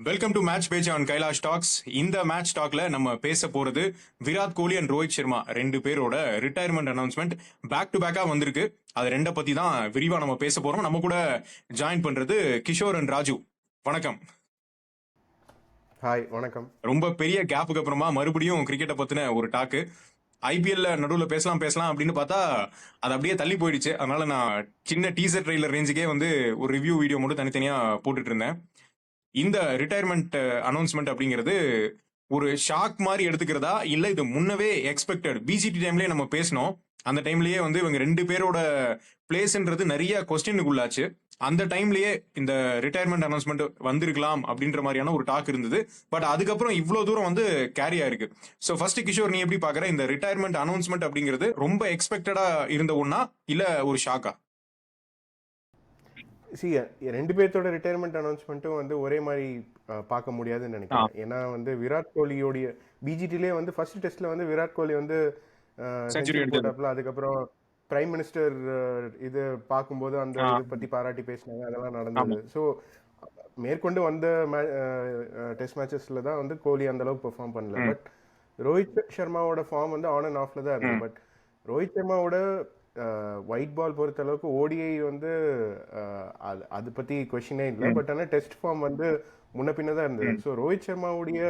Welcome to match page on Kailash talks. இந்த match டாக்ல நம்ம பேச போறது விராட் கோலி அண்ட் ரோஹித் சர்மா ரெண்டு பேரோட ரிட்டையர்மெண்ட் அனௌன்ஸ்மெண்ட் பேக் டு பேக்கா வந்திருக்கு. அது ரெண்டை பத்தி தான் விரிவா நம்ம பேச போறோம். நம்ம கூட ஜாயின் பண்றது கிஷோர் அண்ட் ராஜு. வணக்கம். ஹாய், வணக்கம். ரொம்ப பெரிய கேப்புக்கு அப்புறமா மறுபடியும் கிரிக்கெட்டை பத்தின ஒரு டாக்கு. ஐபிஎல்ல நடுவில் பேசலாம் அப்படின்னு பார்த்தா அது அப்படியே தள்ளி போயிடுச்சு. அதனால நான் சின்ன டீசர் ட்ரெய்லர் ரேஞ்சுக்கே வந்து ஒரு ரிவ்யூ வீடியோ மட்டும் தனித்தனியா போட்டுட்டு இருந்தேன். இந்த ரிட்டையர்மெண்ட் அனௌன்ஸ்மெண்ட் அப்படிங்கிறது ஒரு ஷாக் மாதிரி எடுத்துக்கிறதா இல்ல இது முன்னவே எக்ஸ்பெக்டட்? பிஜிடி டைம்லயே நம்ம பேசணும். அந்த டைம்லயே வந்து இவங்க ரெண்டு பேரோட பிளேஸ்ன்றது நிறைய கொஸ்டினுக்கு உள்ளாச்சு. அந்த டைம்லயே இந்த ரிட்டையர்மெண்ட் அனௌன்ஸ்மெண்ட் வந்திருக்கலாம் அப்படின்ற மாதிரியான ஒரு டாக் இருந்தது. பட் அதுக்கப்புறம் இவ்வளவு தூரம் வந்து கேரி ஆயிருக்கு. ஸோ ஃபர்ஸ்ட் கிஷோர், நீ எப்படி பாக்குற இந்த ரிட்டையர்மெண்ட் அனௌன்ஸ்மெண்ட் அப்படிங்கிறது? ரொம்ப எக்ஸ்பெக்டடா இருந்த ஒன்னா இல்ல ஒரு ஷாக்கா? ரெண்டு பேர்த்தோட ரிட்டையர்மெண்ட் அனௌன்ஸ்மெண்ட்டும் வந்து ஒரே மாதிரி பார்க்க முடியாதுன்னு நினைக்கிறேன். ஏன்னா வந்து விராட் கோலியோடைய பிஜிடிலே வந்து ஃபர்ஸ்ட் டெஸ்ட்ல வந்து விராட் கோலி வந்து செஞ்சுரி போட்டப்பல அதுக்கப்புறம் பிரைம் மினிஸ்டர் இது பார்க்கும்போது அந்த இதை பத்தி பாராட்டி பேசினாங்க, அதெல்லாம் நடந்தது. ஸோ மேற்கொண்டு வந்த டெஸ்ட் மேட்சஸ்ல தான் வந்து கோலி அந்த அளவுக்கு பெர்ஃபார்ம் பண்ணல. பட் ரோஹித் சர்மாவோட ஃபார்ம் வந்து ஆன் அண்ட் ஆஃப்ல தான் இருக்கு. பட் ரோஹித் சர்மாவோட ஒயிட் பால் பொறுத்த அளவுக்கு ஓடிஐ வந்து அது பத்தி கொஸ்டினே இல்லை. பட் ஆனால் டெஸ்ட் ஃபார்ம் வந்து முன்ன பின்ன தான் இருந்தது. ஸோ ரோஹித் சர்மாவுடைய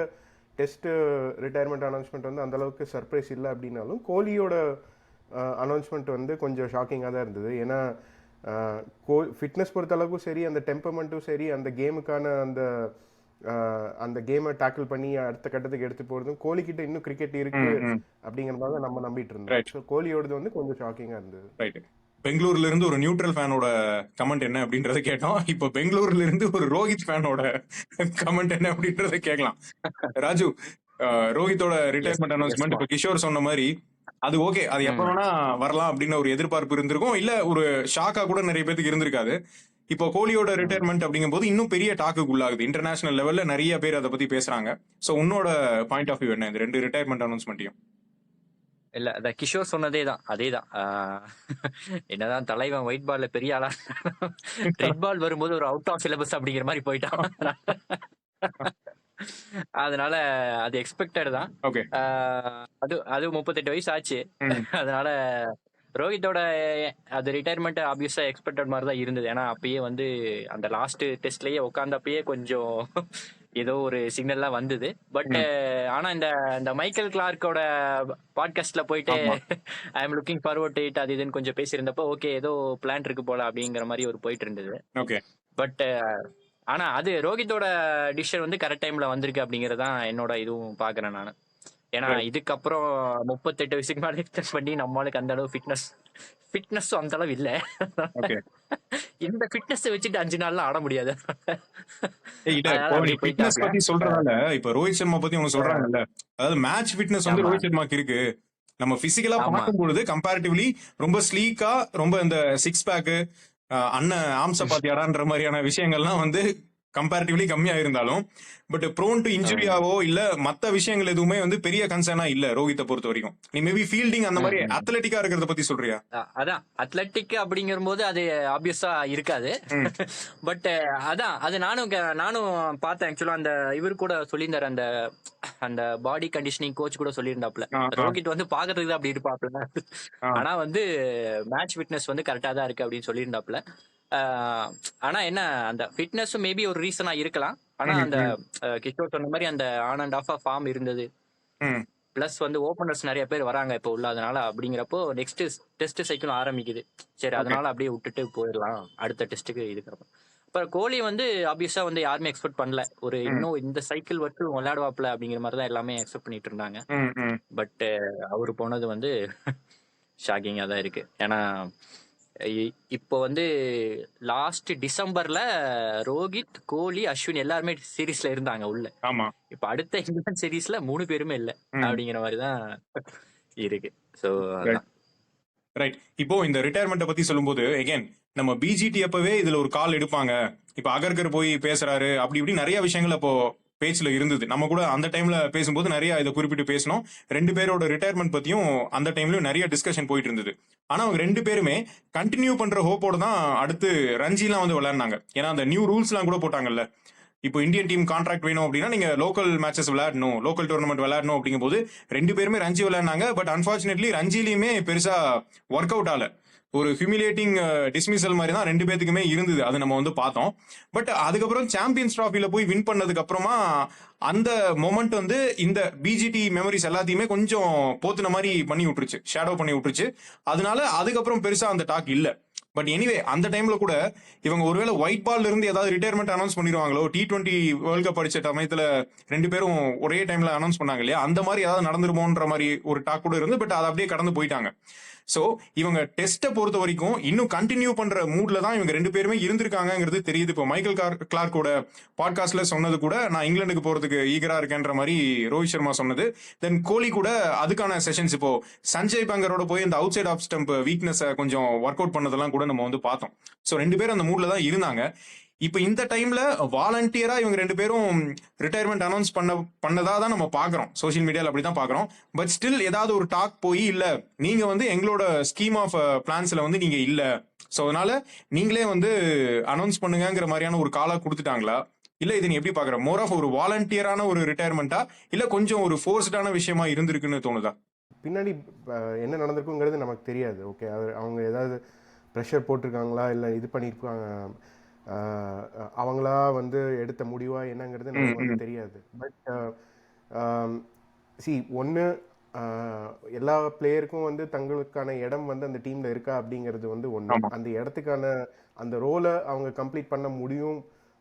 டெஸ்ட் ரிட்டையர்மெண்ட் அனௌன்ஸ்மெண்ட் வந்து அந்த அளவுக்கு சர்ப்ரைஸ் இல்லை அப்படின்னாலும் கோலியோட அனௌன்ஸ்மெண்ட் வந்து கொஞ்சம் ஷாக்கிங்காக தான் இருந்தது. ஏன்னா ஃபிட்னஸ் பொறுத்த அளவுக்கும் சரி, அந்த டெம்பர்மெண்ட்டும் சரி, அந்த கேமுக்கான அந்த கேமை டேக்கிள் பண்ணி அடுத்த கட்டத்துக்கு எடுத்து போறதும் கோலி கிட்ட இன்னும் கிரிக்கெட் இருக்கு அப்படிங்கறத நம்ம நம்பிட்டு இருந்தோம். கோலியோடது வந்து கொஞ்சம் ஷாக்கிங்கா இருந்தது. பெங்களூர்ல இருந்து ஒரு நியூட்ரல் ஃபேனோட கமெண்ட் என்ன அப்படின்றத கேட்டோம். இப்போ பெங்களூர்ல இருந்து ஒரு ரோஹித் ஃபேனோட கமெண்ட் என்ன அப்படின்றத கேட்கலாம். ராஜு, ரோஹித்தோட ரிட்டையர்மெண்ட் அனௌன்ஸ்மெண்ட் இப்போ கிஷோர் சொன்ன மாதிரி அது ஓகே, அது எப்ப வேணா வரலாம் அப்படின்னு ஒரு எதிர்பார்ப்பு இருந்திருக்கும், இல்ல ஒரு ஷாக்கா கூட நிறைய பேருக்கு இருந்திருக்காது. இப்போ கோலியோட ரிட்டையர்மெண்ட் அப்படிங்கும் போது இன்னும் பெரிய டாக்குக்கு உள்ளாகுது. இன்டர்நேஷனல் லெவல்ல நிறைய பேர் அதை பத்தி பேசுறாங்க. சோ உன்னோட பாயிண்ட் ஆஃப் வியூ என்ன இந்த ரெண்டு ரிட்டையர்மெண்ட் அனௌன்ஸ்மெண்ட்டையும்? இல்ல, அத கிஷோர் சொன்னதேதான், அதேதான். என்னதான் தலைவன் ஒயிட் பால்ல பெரிய ஆளா, ரெட் பால் வரும்போது ஒரு அவுட் ஆஃப் சிலபஸ் அப்படிங்கிற மாதிரி போயிட்டான். அதனால அது எக்ஸ்பெக்டட் தான். அது 38 வயசு ஆச்சு. அதனால ரோஹித்தோட அது ரிட்டையர்மெண்ட் ஆப்வியஸா எக்ஸ்பெக்டட் மாதிரி தான் இருந்தது. ஏன்னா அப்பயே வந்து அந்த லாஸ்ட் டெஸ்ட்லயே உட்காந்தப்பயே கொஞ்சம் ஏதோ ஒரு சிக்னல்லாம் வந்தது. பட் ஆனா இந்த மைக்கேல் கிளார்க்கோட பாட்காஸ்ட்ல போயிட்டு I am looking forward to it அது இதுன்னு கொஞ்சம் பேசியிருந்தப்போ ஓகே ஏதோ பிளான் இருக்கு போல அப்படிங்கிற மாதிரி ஒரு போயிட்டு இருந்தது. பட் ஆனா அது ரோஹித்தோட டிசிஷன் வந்து கரெக்ட் டைம்ல வந்திருக்கு அப்படிங்கறதான் என்னோட இதுவும் பாக்குறேன் நான். ஏன்னா இதுக்கப்புறம் 38 வயசுக்கு மேல எக்ஸ்டெண்ட் பண்ணி நம்மளுக்கு அந்த அளவு ஃபிட்னஸும் அந்த அளவு இல்ல. இந்த ஃபிட்னஸ் வச்சுட்டு 5 நாள்லாம் ஆட முடியாது. சொல்றதால இப்ப ரோஹித் சர்மா பத்தி அவங்க சொல்றாங்கல்ல, அதாவது மேட்ச் ஃபிட்னஸ் வந்து ரோஹித் சர்மாக்கு இருக்கு. நம்ம பிசிக்கலா பார்க்கும் பொழுது கம்பேரிட்டிவ்லி ரொம்ப ஸ்லீக்கா, ரொம்ப இந்த சிக்ஸ் பேக் அண்ணன் ஆம்ச பாத்தியாடான்ற மாதிரியான விஷயங்கள்லாம் வந்து கம்பேரிட்டிவ்லி கம்மியா இருந்தாலும் பட் ப்ரோன் டு இன்ஜுரியாவோ இல்ல மத்த விஷயங்கள் எதுவுமே வந்து பெரிய கன்சர்னா இல்ல ரோஹித்தை பொறுத்த வரைக்கும். நீ மேபி ஃபீல்டிங் அந்த மாதிரி அத்லெட்டிக்கா இருக்கிறத பத்தி சொல்றியா? அதான் அத்லெட்டிக் அப்படிங்கிற போது அது ஆப்வியஸா இருக்காது. பட் அதான் அது நானும் பார்த்தேன். ஆக்சுவலா அந்த இவர் கூட சொல்லியிருந்தாரு, அந்த பாடி கண்டிஷனிங் கோச் கூட சொல்லியிருந்தாப்ல ரோஹித் வந்து பாக்குறதுக்கு அப்படி இருப்பாப்ல, ஆனா வந்து மேட்ச் ஃபிட்னஸ் வந்து கரெக்டா தான் இருக்கு அப்படின்னு சொல்லியிருந்தாப்ல. ஆனா என்ன அந்த ஃபிட்னஸ் மேபி ஒரு ரீசனா இருக்கலாம். ஆனா அந்த கிஷோர் சொன்ன மாதிரி அந்த ஆன் அண்ட் ஆஃப் ஃபார்ம் இருந்தது. பிளஸ் வந்து ஓபனர்ஸ் நிறைய பேர் வராங்க இப்போ உள்ள, அதனால அப்படிங்கிறப்போ நெக்ஸ்ட் டெஸ்ட் சைக்கிள் ஆரம்பிக்குது. சரி, அதனால அப்படியே விட்டுட்டு போயிடலாம் அடுத்த டெஸ்ட்டுக்கு. இதுக்கப்புறம் அப்புறம் கோலி வந்து ஆப்வியஸா வந்து யாருமே எக்ஸ்பெக்ட் பண்ணல ஒரு இன்னும் இந்த சைக்கிள் வச்சு விளையாடுவாப்ல அப்படிங்கிற மாதிரி தான் எல்லாமே எக்ஸ்பெக்ட் பண்ணிட்டு இருந்தாங்க. பட் அவரு போனது வந்து ஷாக்கிங்கா தான் இருக்கு. ஏன்னா இப்போ வந்து லாஸ்ட் டிசம்பர்ல ரோஹித், கோலி, அஸ்வின் எல்லாருமே சீரீஸ்ல இருந்தாங்க உள்ள. இப்ப அடுத்த இங்கிலாந்து சீரீஸ்ல 3 பேருமே இல்ல அப்படிங்கிற மாதிரிதான் இருக்கு. So right. இப்போ இந்த ரிட்டையர்மெண்ட் பத்தி சொல்லும்போது அகைன் நம்ம பிஜிடி அப்பவே இதுல ஒரு கால் எடுப்பாங்க. இப்ப அகர்கர் போய் பேசுறாரு அப்படி இப்படி நிறைய விஷயங்கள் அப்போ பேச்சுல இருந்தது. நம்ம கூட அந்த டைம்ல பேசும்போது நிறைய இதை குறிப்பிட்டு பேசணும். ரெண்டு பேரோட ரிட்டையர்மெண்ட் பத்தியும் அந்த டைம்லயும் நிறைய டிஸ்கஷன் போயிட்டு இருந்தது. ஆனா அவங்க ரெண்டு பேருமே கண்டினியூ பண்ற ஹோப்போட தான் அடுத்து ரஞ்சிலாம் வந்து விளையாடினாங்க. ஏன்னா அந்த நியூ ரூல்ஸ் எல்லாம் கூட போட்டாங்கல்ல, இப்போ இந்தியன் டீம் கான்ட்ராக்ட் வேணும் அப்படின்னா நீங்க லோக்கல் மேட்சஸ் விளையாடணும், லோக்கல் டூர்னமெண்ட் விளையாடணும் அப்படிங்கும்போது 2 பேருமே ரஞ்சி விளையாடினாங்க. பட் அன்பார்ச்சுனேட்லி ரஞ்சிலையுமே பெருசா ஒர்க் அவுட் ஆகல. ஒரு ஹியூமிலேட்டிங் டிஸ்மிசல் மாதிரி தான் 2 பேத்துக்குமே இருந்தது. அது நம்ம வந்து பார்த்தோம். பட் அதுக்கப்புறம் சாம்பியன்ஸ் டிராஃபில போய் வின் பண்ணதுக்கு அப்புறமா அந்த மொமெண்ட் வந்து இந்த பிஜிடி மெமரிஸ் எல்லாத்தையுமே கொஞ்சம் போத்துன மாதிரி பண்ணி விட்டுருச்சு, ஷேடோ பண்ணி விட்டுருச்சு. அதனால அதுக்கப்புறம் பெருசா அந்த டாக் இல்ல. பட் எனிவே அந்த டைம்ல கூட இவங்க ஒருவேளை ஒயிட் பால்ல இருந்து ஏதாவது ரிட்டையர்மெண்ட் அனௌன்ஸ் பண்ணிடுவாங்களோ, T20 வேர்ல்ட் கப் அடிச்ச சமயத்துல 2 பேரும் ஒரே டைம்ல அனௌன்ஸ் பண்ணாங்க இல்லையா, அந்த மாதிரி ஏதாவது நடந்துருமோன்ற மாதிரி ஒரு டாக் கூட இருந்து. பட் அதை அப்படியே கடந்து போயிட்டாங்க. சோ இவங்க டெஸ்ட்டை பொறுத்த வரைக்கும் இன்னும் கண்டினியூ பண்ற மூட்ல தான் இவங்க 2 பேருமே இருந்திருக்காங்கிறது தெரியுது. இப்போ மைக்கேல் கிளார்க்கோட பாட்காஸ்ட்ல சொன்னது கூட நான் இங்கிலாந்துக்கு போறதுக்கு ஈகரா இருக்கேன்ற மாதிரி ரோஹித் சர்மா சொன்னது. தென் கோலி கூட அதுக்கான செஷன்ஸ் இப்போ சஞ்சய் பங்கரோட போய் இந்த outside off stump weakness கொஞ்சம் ஒர்க் அவுட் பண்ணதெல்லாம் கூட நம்ம வந்து பார்த்தோம். ஸோ 2 பேரும் அந்த மூட்ல தான் இருந்தாங்க. இப்போ இந்த டைம்ல வாலண்டியரா இவங்க 2 பேரும் ரிட்டையர்மெண்ட் அனௌன்ஸ் பண்ணதா தான் நம்ம பாக்குறோம், சோசியல் மீடியால அப்படிதான் பாக்குறோம். பட் ஸ்டில் ஏதாவது ஒரு டாக் போய் இல்ல நீங்க வந்து எங்களோட ஸ்கீம் ஆஃப் பிளான்ஸ்ல வந்து நீங்க இல்ல, ஸோ அதனால நீங்களே வந்து அனௌன்ஸ் பண்ணுங்கிற மாதிரியான ஒரு காலா கொடுத்துட்டாங்களா, இல்ல இது நீ எப்படி பாக்குற? மோர் ஆஃப் ஒரு வாலண்டியரான ஒரு ரிட்டையர்மெண்டா இல்ல கொஞ்சம் ஒரு ஃபோர்ஸ்டான விஷயமா இருந்திருக்குன்னு தோணுதா? பின்னாடி என்ன நடந்திருக்குங்கிறது நமக்கு தெரியாது. ஓகே, அவங்க ஏதாவது ப்ரெஷர் போட்டிருக்காங்களா இல்லை இது பண்ணியிருப்பாங்க, அவங்களா வந்து எடுத்த முடிவா என்னங்கிறது நமக்கு வந்து தெரியாது. பட் ஒன்று எல்லா பிளேயருக்கும் வந்து தங்களுக்கான இடம் வந்து அந்த டீம்ல இருக்கா அப்படிங்கிறது வந்து ஒன்று. அந்த இடத்துக்கான அந்த ரோலை அவங்க கம்ப்ளீட் பண்ண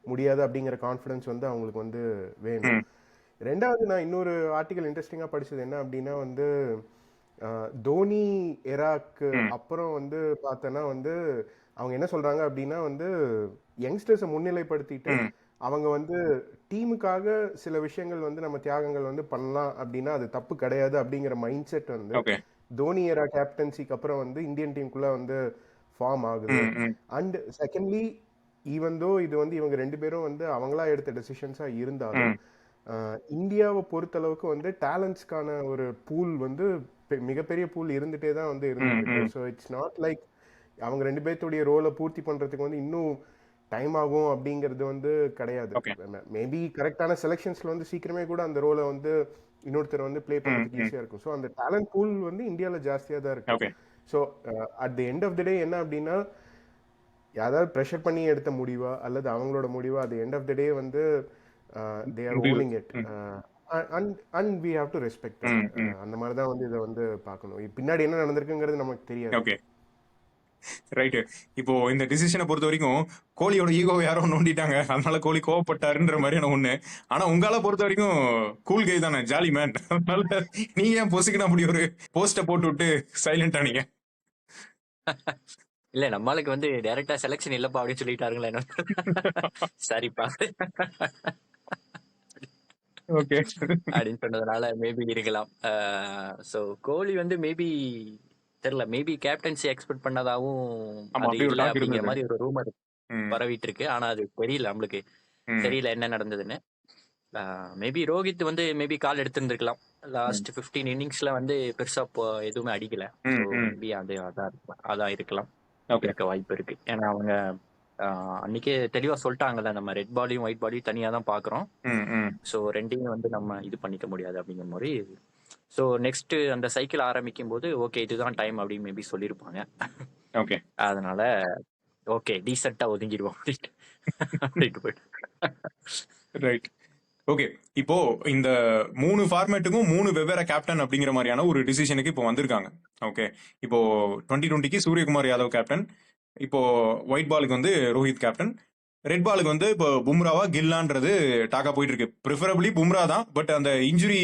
முடியாது அப்படிங்கிற கான்ஃபிடன்ஸ் வந்து அவங்களுக்கு வந்து வேணும். ரெண்டாவது, நான் இன்னொரு ஆர்டிகல் இன்ட்ரெஸ்டிங்காக படிச்சது என்ன அப்படின்னா வந்து தோனி எராக்கு அப்புறம் வந்து பார்த்தோன்னா வந்து அவங்க என்ன சொல்றாங்க அப்படின்னா வந்து யங்ஸ்டர்ஸை முன்னிலைப்படுத்திட்டு அவங்க வந்து டீமுக்காக சில விஷயங்கள் வந்து நம்ம தியாகங்கள் வந்து பண்ணலாம் அப்படின்னா அது தப்பு கிடையாது அப்படிங்கிற மைண்ட் செட் வந்து தோனி எரா கேப்டன்சிக்கு அப்புறம் வந்து இந்தியன் டீமுக்குள்ள வந்து ஃபார்ம் ஆகுது. அண்ட் செகண்ட்லி, ஈவன் தோ இது வந்து இவங்க 2 பேரும் வந்து அவங்களா எடுத்த டெசிஷன்ஸா இருந்தாலும் இந்தியாவை பொறுத்தளவுக்கு வந்து டேலண்ட்ஸ்க்கான ஒரு பூல் வந்து மிகப்பெரிய பூல் இருந்துட்டே தான் வந்து இருந்துட்டு. ஸோ இட்ஸ் நாட் லைக் அவங்க 2 பேர்த்துடைய ரோலை பூர்த்தி பண்றதுக்கு வந்து இன்னும் டைம் ஆகும் அப்படிங்கிறது வந்து கிடையாது. மேபி கரெக்டான செலெக்ஷன்ஸ்ல வந்து சீக்கிரமே கூட அந்த ரோலை வந்து இன்னொருத்தர் வந்து பிளே பண்ணுறதுக்கு ஈஸியா இருக்கும். ஸோ அந்த டேலண்ட் பூல் வந்து இந்தியாவில் ஜாஸ்தியா தான் இருக்கு. So at the end of the day என்ன அப்படின்னா யாராவது ப்ரெஷர் பண்ணி எடுத்த முடிவா அல்லது அவங்களோட முடிவா, at the end of the day வந்து they are ruling it and we have to respect it. அந்த மாதிரி தான் வந்து இதை வந்து பார்க்கணும். பின்னாடி என்ன நடந்திருக்குங்கிறது நமக்கு தெரியாது. Okay, right. இப்போ இந்த டிசிஷனை பொறுத்த வரைக்கும் கோலியோட ஈகோ யாரோ நோண்டிட்டாங்க, அதனால கோலி கோவப்பட்டாருன்ற மாதிரியான ஒண்ணு. ஆனா உங்களால பொறுத்த வரைக்கும் கூல் கை தானே, ஜாலி மேன். அதனால நீங்க ஏன் பொசுக்கின அப்படி ஒரு போஸ்ட போட்டு விட்டு சைலண்ட் ஆனீங்க? இல்ல, நம்மளுக்கு வந்து டைரக்டா செலக்ஷன் இல்லப்பா அப்படின்னு சொல்லிட்டாருங்களா என்ன? சரிப்பா ஓகே அப்படின்னு சொன்னதுனால மேபி இருக்கலாம். ஸோ கோலி வந்து மேபி தெரியல, மேபி கேப்டன்சி எக்ஸ்பெக்ட் பண்ணதாவும் அது இல்லை அப்படிங்கிற மாதிரி ஒரு ரூமர் பரவிட்டு இருக்கு. ஆனா அது தெரியல, நம்மளுக்கு தெரியல என்ன நடந்ததுன்னு. மேபி ரோஹித் வந்து மேபி கால் எடுத்திருந்திருக்கலாம். லாஸ்ட் 15 இன்னிங்ஸ்ல வந்து பெருசா எதுவுமே அடிக்கல. மேபி அதான் இருக்கலாம், இருக்க வாய்ப்பு இருக்கு. ஏன்னா அவங்க அன்னைக்கே தெளிவா சொல்லிட்டாங்கல்ல, நம்ம ரெட் பாலையும் ஒயிட் பாலையும் தனியா தான் பாக்குறோம். ஸோ ரெண்டையும் வந்து நம்ம இது பண்ணிக்க முடியாது அப்படிங்கிற மாதிரி. ஸோ நெக்ஸ்ட் அந்த சைக்கிள் ஆரம்பிக்கும் போது ஓகே இதுதான் டைம் அப்படின்னு மேபி சொல்லியிருப்பாங்க. ஓகே, அதனால ஓகே டீசெண்டா ஒதுங்கிடுவோம் அப்படின்ட்டு போயிட்டு. ரைட். ஓகே, இப்போ இந்த 3 ஃபார்மேட்டுக்கும் 3 வெவ்வேறு கேப்டன் அப்படிங்கிற மாதிரியான ஒரு டிசிஷனுக்கு இப்போ வந்திருக்காங்க. ஓகே, இப்போ 2020க்கு சூரியகுமார் யாதவ் கேப்டன், இப்போ ஒயிட் பாலுக்கு வந்து ரோஹித் கேப்டன், ரெட் பாலுக்கு வந்து இப்போ பும்ராவா கில்லான்றது டாக்கா போயிட்டு இருக்கு. ப்ரிஃபரபிளி பும்ரா தான். பட் அந்த இன்ஜுரி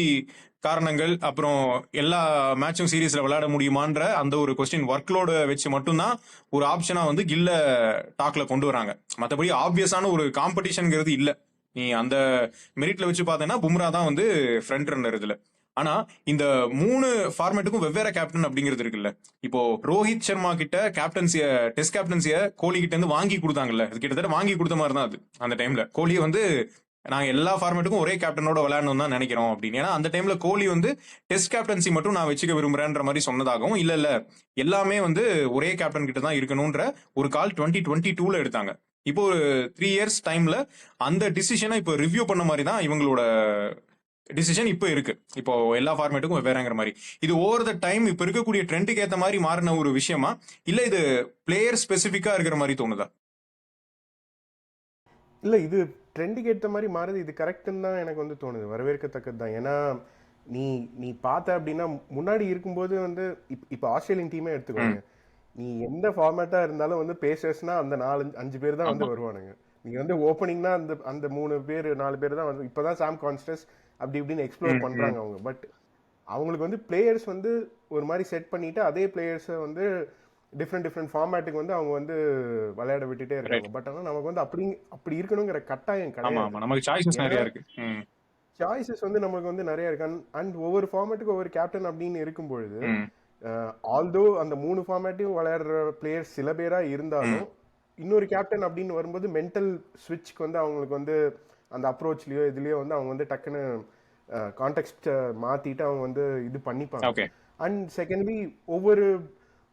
காரணங்கள் அப்புறம் எல்லா மேட்சும் சீரீஸ்ல விளையாட முடியுமான்ற அந்த ஒரு கொஸ்டின் ஒர்க்லோட வச்சு மட்டும்தான் ஒரு ஆப்ஷனா வந்து கில்ல டாக்ல கொண்டு வராங்க. மற்றபடி ஆப்வியஸான ஒரு காம்படிஷன்ங்கிறது இல்லை. நீ அந்த மெரிட்ல வச்சு பார்த்தேன்னா பும்ரா தான் வந்து ஃப்ரண்ட் ரன்னர் இதுல. ஆனா இந்த 3 ஃபார்மேட்டுக்கும் வெவ்வேறு கேப்டன் அப்படிங்கிறது இருக்குல்ல. இப்போ ரோஹித் சர்மா கிட்ட கேப்டன்சிய, டெஸ்ட் கேப்டன்சிய கோலி கிட்ட இருந்து வாங்கி கொடுத்தாங்கல்ல, அது கிட்டத்தட்ட வாங்கி கொடுத்த மாதிரி தான் அது. அந்த டைம்ல கோலியை வந்து நாங்க எல்லா ஃபார்மேட்டுக்கும் ஒரே கேப்டனோட விளையாடணும் தான் நினைக்கிறோம் அப்படின்னு. ஏன்னா அந்த டைம்ல கோலி வந்து டெஸ்ட் கேப்டன்சி மட்டும் நான் வச்சுக்க விரும்புறேன்ற மாதிரி சொன்னதாகவும், இல்ல எல்லாமே வந்து ஒரே கேப்டன் கிட்ட தான் இருக்கணும்ன்ற ஒரு கால் 2022ல எடுத்தாங்க. இப்போ ஒரு 3 இயர்ஸ் டைம்ல அந்த டிசிஷனை இப்போ ரிவ்யூ பண்ண மாதிரி தான் இவங்களோட டிசிஷன் இப்போ இருக்கு. இப்போ எல்லா ஃபார்மேட்டுக்கும் வேறங்கிற மாதிரி இது ஓவர் த டைம் இப்போ இருக்கக்கூடிய ட்ரெண்டுக்கு ஏற்ற மாதிரி மாறின ஒரு விஷயமா, இல்ல இது பிளேயர் ஸ்பெசிஃபிக்கா இருக்கிற மாதிரி தோணுதா? இல்லை, இது ட்ரெண்டுக்கு ஏற்ற மாதிரி மாறுது, இது கரெக்டுன்னு தான் எனக்கு வந்து தோணுது, வரவேற்கத்தக்கது தான். ஏன்னா நீ நீ பார்த்த அப்படின்னா முன்னாடி இருக்கும்போது வந்து இப்போ ஆஸ்திரேலியன் டீமே எடுத்துக்கோங்க. நீ எந்த ஃபார்மேட்டாக இருந்தாலும் வந்து பேசர்ஸ்னா அந்த 4-5 பேர் தான் ஆமா. வந்து வருவானுங்க. நீ வந்து ஓப்பனிங்னா அந்த அந்த 3 பேர் 4 பேர் தான் வந்து இப்போ தான் சாம் கான்ஸ்டஸ் அப்படி இப்படின்னு எக்ஸ்ப்ளோர் பண்ணுறாங்க அவங்க. பட் அவங்களுக்கு வந்து பிளேயர்ஸ் வந்து ஒரு மாதிரி செட் பண்ணிட்டு அதே பிளேயர்ஸை வந்து டிஃப்ரெண்ட் ஃபார்மேட்டுக்கு வந்து அவங்க வந்து விளையாட விட்டுட்டே ரைட். இருக்காங்க. பட் ஆனால் நமக்கு வந்து அப்படி இருக்கணுங்கிற கட்டாயம் ஆமா கிடையாது. ஆமா, நமக்கு சாய்ஸஸ் ஏன்னா நிறைய இருக்கு. சாய்ஸஸ் வந்து நமக்கு வந்து நிறைய இருக்கு. அண்ட் ஒவ்வொரு ஃபார்மேட்டுக்கு ஒவ்வொரு கேப்டன் அப்படின்னு இருக்கும் பொழுது, ம், ஆல்தோ அந்த 3 ஃபார்மேட்டையும் விளையாடுற பிளேயர்ஸ் சில பேரா ம், இருந்தாலும் இன்னொரு கேப்டன் அப்படின்னு வரும்போது மென்டல் ஸ்விட்ச்க்கு வந்து அவங்களுக்கு வந்து அந்த அப்ரோச்லயோ இதுலயோ வந்து அவங்க வந்து டக்குன்னு கான்டெக்ட் மாத்திட்டு அவங்க வந்து இது பண்ணிப்பாங்க. ஓகே. அண்ட் செகண்ட்லி ஒவ்வொரு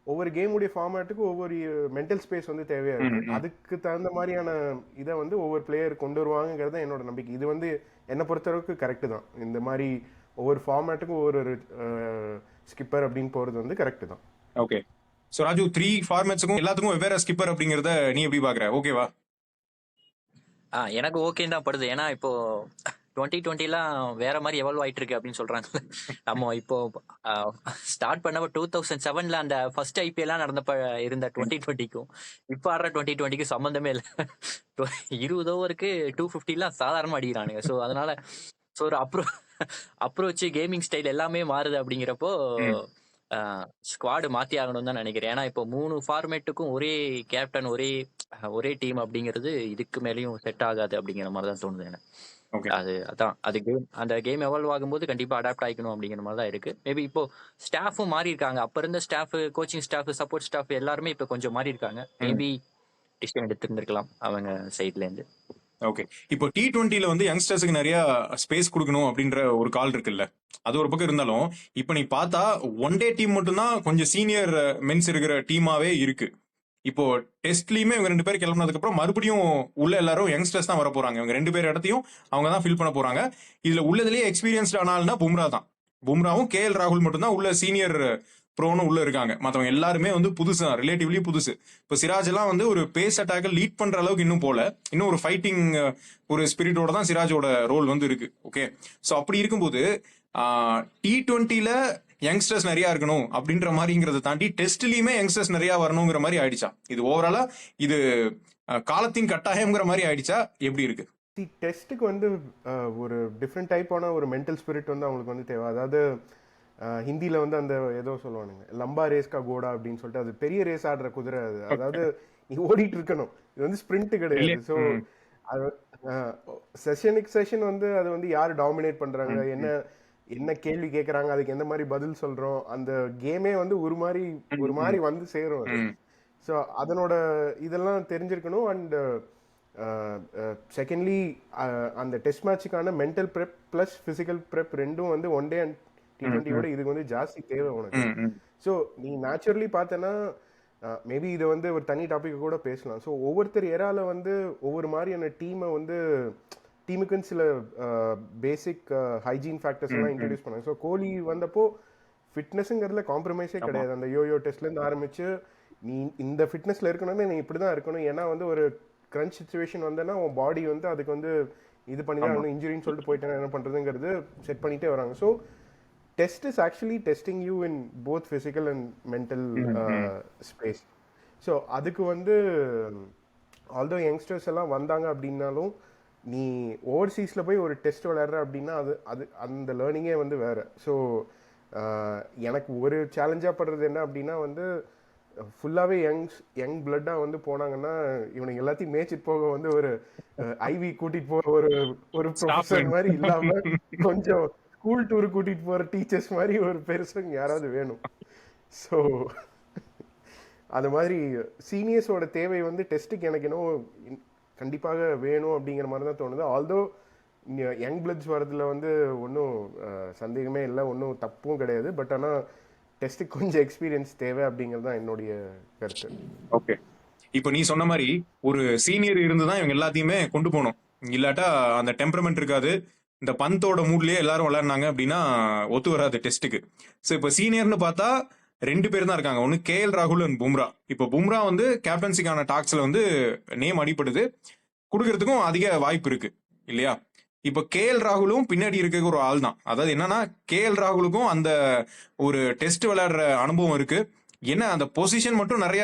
ஒவ்வொரு கேமுடைய ஃபார்மேட்டுக்கு ஒவ்வொரு மென்டல் ஸ்பேஸ் வந்து தேவையா ம், இருக்கு. ம். அதுக்கு தகுந்த மாதிரியான இதை வந்து ஒவ்வொரு பிளேயர் கொண்டு வருவாங்கிறது தான் என்னோட நம்பிக்கை. இது வந்து என்னை பொறுத்தளவுக்கு கரெக்டு தான். இந்த மாதிரி ஒவ்வொரு ஃபார்மேட்டுக்கும் ஒவ்வொரு ஸ்கிப்பர் அப்படின்னு போறது வந்து கரெக்டு தான். ஓகே. ஸோ ராஜு, 3 ஃபார்மேட்ஸுக்கும் எல்லாத்துக்கும் வெவ்வேறு ஸ்கிப்பர் அப்படிங்கிறத நீ எப்படி பாக்குற? ஓகேவா? எனக்கு ஓகேன்னு தான் படுது. ஏன்னா இப்போ 2020 வேற மாதிரி எவால்வ் ஆயிட்டு இருக்கு அப்படின்னு சொல்றாங்க. நம்ம இப்போ ஸ்டார்ட் பண்ணப்ப 2007 அந்த ஃபர்ஸ்ட் ஐபிஎல்லாம் நடந்தப்ப இருந்த 2020க்கும் இப்போ ஆடுற 2020க்கும் சம்பந்தமே இல்லை. 20 ஓவருக்கு 250 சாதாரணமா அடிக்கிறானுங்க. ஸோ அதனால ஒரு அப்ரோச் கேமிங் ஸ்டைல் எல்லாமே மாறுது அப்படிங்கிறப்போ ம், ஸ்குவாடு மாத்தி ஆகணும்னு தான் நினைக்கிறேன். ஏன்னா இப்போ 3 ஃபார்மேட்டுக்கும் ஒரே கேப்டன் ஒரே டீம் அப்படிங்கிறது இதுக்கு மேலேயும் செட் ஆகாது அப்படிங்கிற மாதிரி தான் தோணுது எனக்கு. ஓகே. அந்த கேம் எவால்வ் ஆகும்போது கண்டிப்பா அடாப்ட் ஆயிக்கணும் அப்படிங்கிற மாதிரி தான் இருக்கு. மேபி இப்போ ஸ்டாஃபும் மாறி இருக்காங்க. அப்ப இருந்த staff, coaching staff, support staff எல்லாருமே இப்போ கொஞ்சம் மாறி இருக்காங்க. ம். மேபி டிசிஷன் எடுத்திருந்திருக்கலாம் அவங்க சைட்ல இருந்து. ஓகே. இப்போ T20ல வந்து யங்ஸ்டர்ஸுக்கு நிறைய ஸ்பேஸ் கொடுக்கணும் அப்படின்ற ஒரு கால் இருக்குல்ல, அது ஒரு பக்கம் இருந்தாலும் இப்போ நீ பார்த்தா ஒன் டே டீம் மட்டும்தான் கொஞ்சம் சீனியர் மென்ஸ் இருக்கிற டீமாவே இருக்கு. இப்போ டெஸ்ட்லயுமே இவங்க 2 பேர் கிளம்புனதுக்கு அப்புறம் மறுபடியும் உள்ள எல்லாரும் யங்ஸ்டர்ஸ் தான் வர போறாங்க. இவங்க 2 பேர் இடத்தையும் அவங்க தான் ஃபில் பண்ண போறாங்க. இதுல உள்ளதுலயே எக்ஸ்பீரியன்ஸ்ட் ஆனால்னா பும்ரா தான். பும்ராவும் KL ராகுல் மட்டும் தான் உள்ள சீனியர் ப்ரோன்னு உள்ள இருக்காங்க. மத்தவங்க எல்லாருமே வந்து புதுசு தான், ரிலேட்டிவ்லி புதுசு. இப்போ சிராஜ் எல்லாம் வந்து ஒரு பேஸ் அட்டாக்க லீட் பண்ற அளவுக்கு இன்னும் போல, இன்னும் ஒரு ஃபைட்டிங் ஒரு ஸ்பிரிட்டோட தான் சிராஜோட ரோல் வந்து இருக்கு. ஓகே. ஸோ அப்படி இருக்கும்போது T20ல யங்ஸ்டர்ஸ் நிறைய இருக்கணும் அப்படின்ற மாதிரிங்கிறத தாண்டி டெஸ்ட்லயுமே யங்ஸ்டர்ஸ் நிறைய வரணுங்கிற மாதிரி ஆயிடுச்சா? இது ஓவராலா இது காலத்தின் கட்டாயம்ங்கிற மாதிரி ஆயிடுச்சா? எப்படி இருக்கு? டெஸ்ட்டுக்கு வந்து ஒரு டிஃப்ரெண்ட் டைப்பான ஒரு மென்டல் ஸ்பிரிட் வந்து அவங்களுக்கு வந்து தேவை. அதாவது ஹிந்தியில் வந்து அந்த ஏதோ சொல்லுவானுங்க, லம்பா ரேஸ்கா கோடா அப்படின்னு சொல்லிட்டு, அது பெரிய ரேஸ் ஆடுற குதிரை அது. அதாவது நீ ஓடிட்டு இருக்கணும், இது வந்து ஸ்பிரிண்ட் கிடையாது. ஸோ அது செஷனுக்கு செஷன் வந்து அது வந்து யார் டாமினேட் பண்ணுறாங்க, என்ன கேள்வி கேட்குறாங்க, அதுக்கு எந்த மாதிரி பதில் சொல்கிறோம், அந்த கேமே வந்து ஒரு மாதிரி வந்து சேரும் அது. ஸோ அதனோட இதெல்லாம் தெரிஞ்சிருக்கணும். அண்ட் செகண்ட்லி அந்த டெஸ்ட் மேட்சுக்கான mental prep plus physical prep ரெண்டும் வந்து ஒன் டே அண்ட் T20 இதுக்கு வந்து ஜாஸ்தி தேவை உனக்கு. ஸோ நீ நேச்சுரலி பார்த்தனா மேபி இதை வந்து ஒரு தனி டாபிக் கூட பேசலாம். ஸோ ஒவ்வொருத்தர் ஏரால வந்து ஒவ்வொரு மாதிரியான டீமை வந்து டீமுக்குன்னு சில பேசிக் ஹைஜீன் ஃபேக்டர்ஸ் எல்லாம் இன்ட்ரடியூஸ் பண்ணாங்க. ஸோ கோலி வந்தப்போ ஃபிட்னஸ்ங்கிறதுல காம்ப்ரமைஸே கிடையாது. அந்த யோயோ டெஸ்ட்லேருந்து ஆரம்பிச்சு நீ இந்த ஃபிட்னஸ்ல இருக்கணும்னு நீ இப்படி தான் இருக்கணும். ஏன்னா வந்து ஒரு கிரன்ச் சுச்சுவேஷன் வந்தேன்னா உன் பாடி வந்து அதுக்கு வந்து இது பண்ணி தான் வந்து இன்ஜுரின்னு சொல்லிட்டு போயிட்டேன்னா என்ன பண்ணுறதுங்கிறது செட் பண்ணிட்டே வராங்க. So test is actually testing you in both physical and mental space. So அதுக்கு வந்து ஆல்தோ யங்ஸ்டர்ஸ் எல்லாம் வந்தாங்க அப்படின்னாலும் நீ ஓவர்சீஸில் போய் ஒரு டெஸ்ட் விளையாடுற அப்படின்னா அது அந்த லேர்னிங்கே வந்து வேறு. ஸோ எனக்கு ஒரு சேலஞ்சாக படுறது என்ன அப்படின்னா வந்து ஃபுல்லாகவே யங் பிளட்டாக வந்து போனாங்கன்னா இவனுக்கு எல்லாத்தையும் மேய்ச்சிட்டு போக வந்து ஒரு ஐவி கூட்டிகிட்டு போக ஒரு ப்ரொஃபஸர் மாதிரி இல்லாமல் கொஞ்சம் ஸ்கூல் டூர் கூட்டிட்டு போற டீச்சர்ஸ் மாதிரி ஒரு பெருசுங்க யாராவது வேணும். ஸோ அது மாதிரி சீனியர்ஸோட தேவை வந்து டெஸ்ட்டுக்கு எனக்கு இன்னும் கண்டிப்பாக வேணும் அப்படிங்கிற மாதிரி தான் தோணுது. ஆல்தோ யங் பிளட்ஸ் வரதுல வந்து ஒன்றும் சந்தேகமே இல்லை, ஒன்றும் தப்பும் கிடையாது. பட் ஆனால் டெஸ்ட்டுக்கு கொஞ்சம் எக்ஸ்பீரியன்ஸ் தேவை அப்படிங்கிறது தான் என்னுடைய கருத்து. ஓகே. இப்ப நீ சொன்ன மாதிரி ஒரு சீனியர் இருந்துதான் இவங்க எல்லாத்தையுமே கொண்டு போகணும். இல்லாட்டா அந்த டெம்பரமெண்ட் இருக்காது. இந்த பந்தோட மூட்லயே எல்லாரும் விளையாடுனாங்க அப்படின்னா ஒத்து வராது டெஸ்ட்டுக்கு. ஸோ இப்போ சீனியர்னு பார்த்தா 2 பேர் தான் இருக்காங்க. ஒன்னு கேஎல் ராகுல் அண்ட் பும்ரா. இப்போ பும்ரா வந்து கேப்டன்சிக்கான டாக்ஸ்ல வந்து நேம் அடிப்படுது, கொடுக்கறதுக்கும் அதிக வாய்ப்பு இருக்கு இல்லையா? இப்போ கேஎல் ராகுலும் பின்னாடி இருக்க ஒரு ஆள் தான். அதாவது என்னன்னா, கேஎல் ராகுலுக்கும் அந்த ஒரு டெஸ்ட் விளையாடுற அனுபவம் இருக்கு. என்ன அந்த பொசிஷன் மட்டும் நிறைய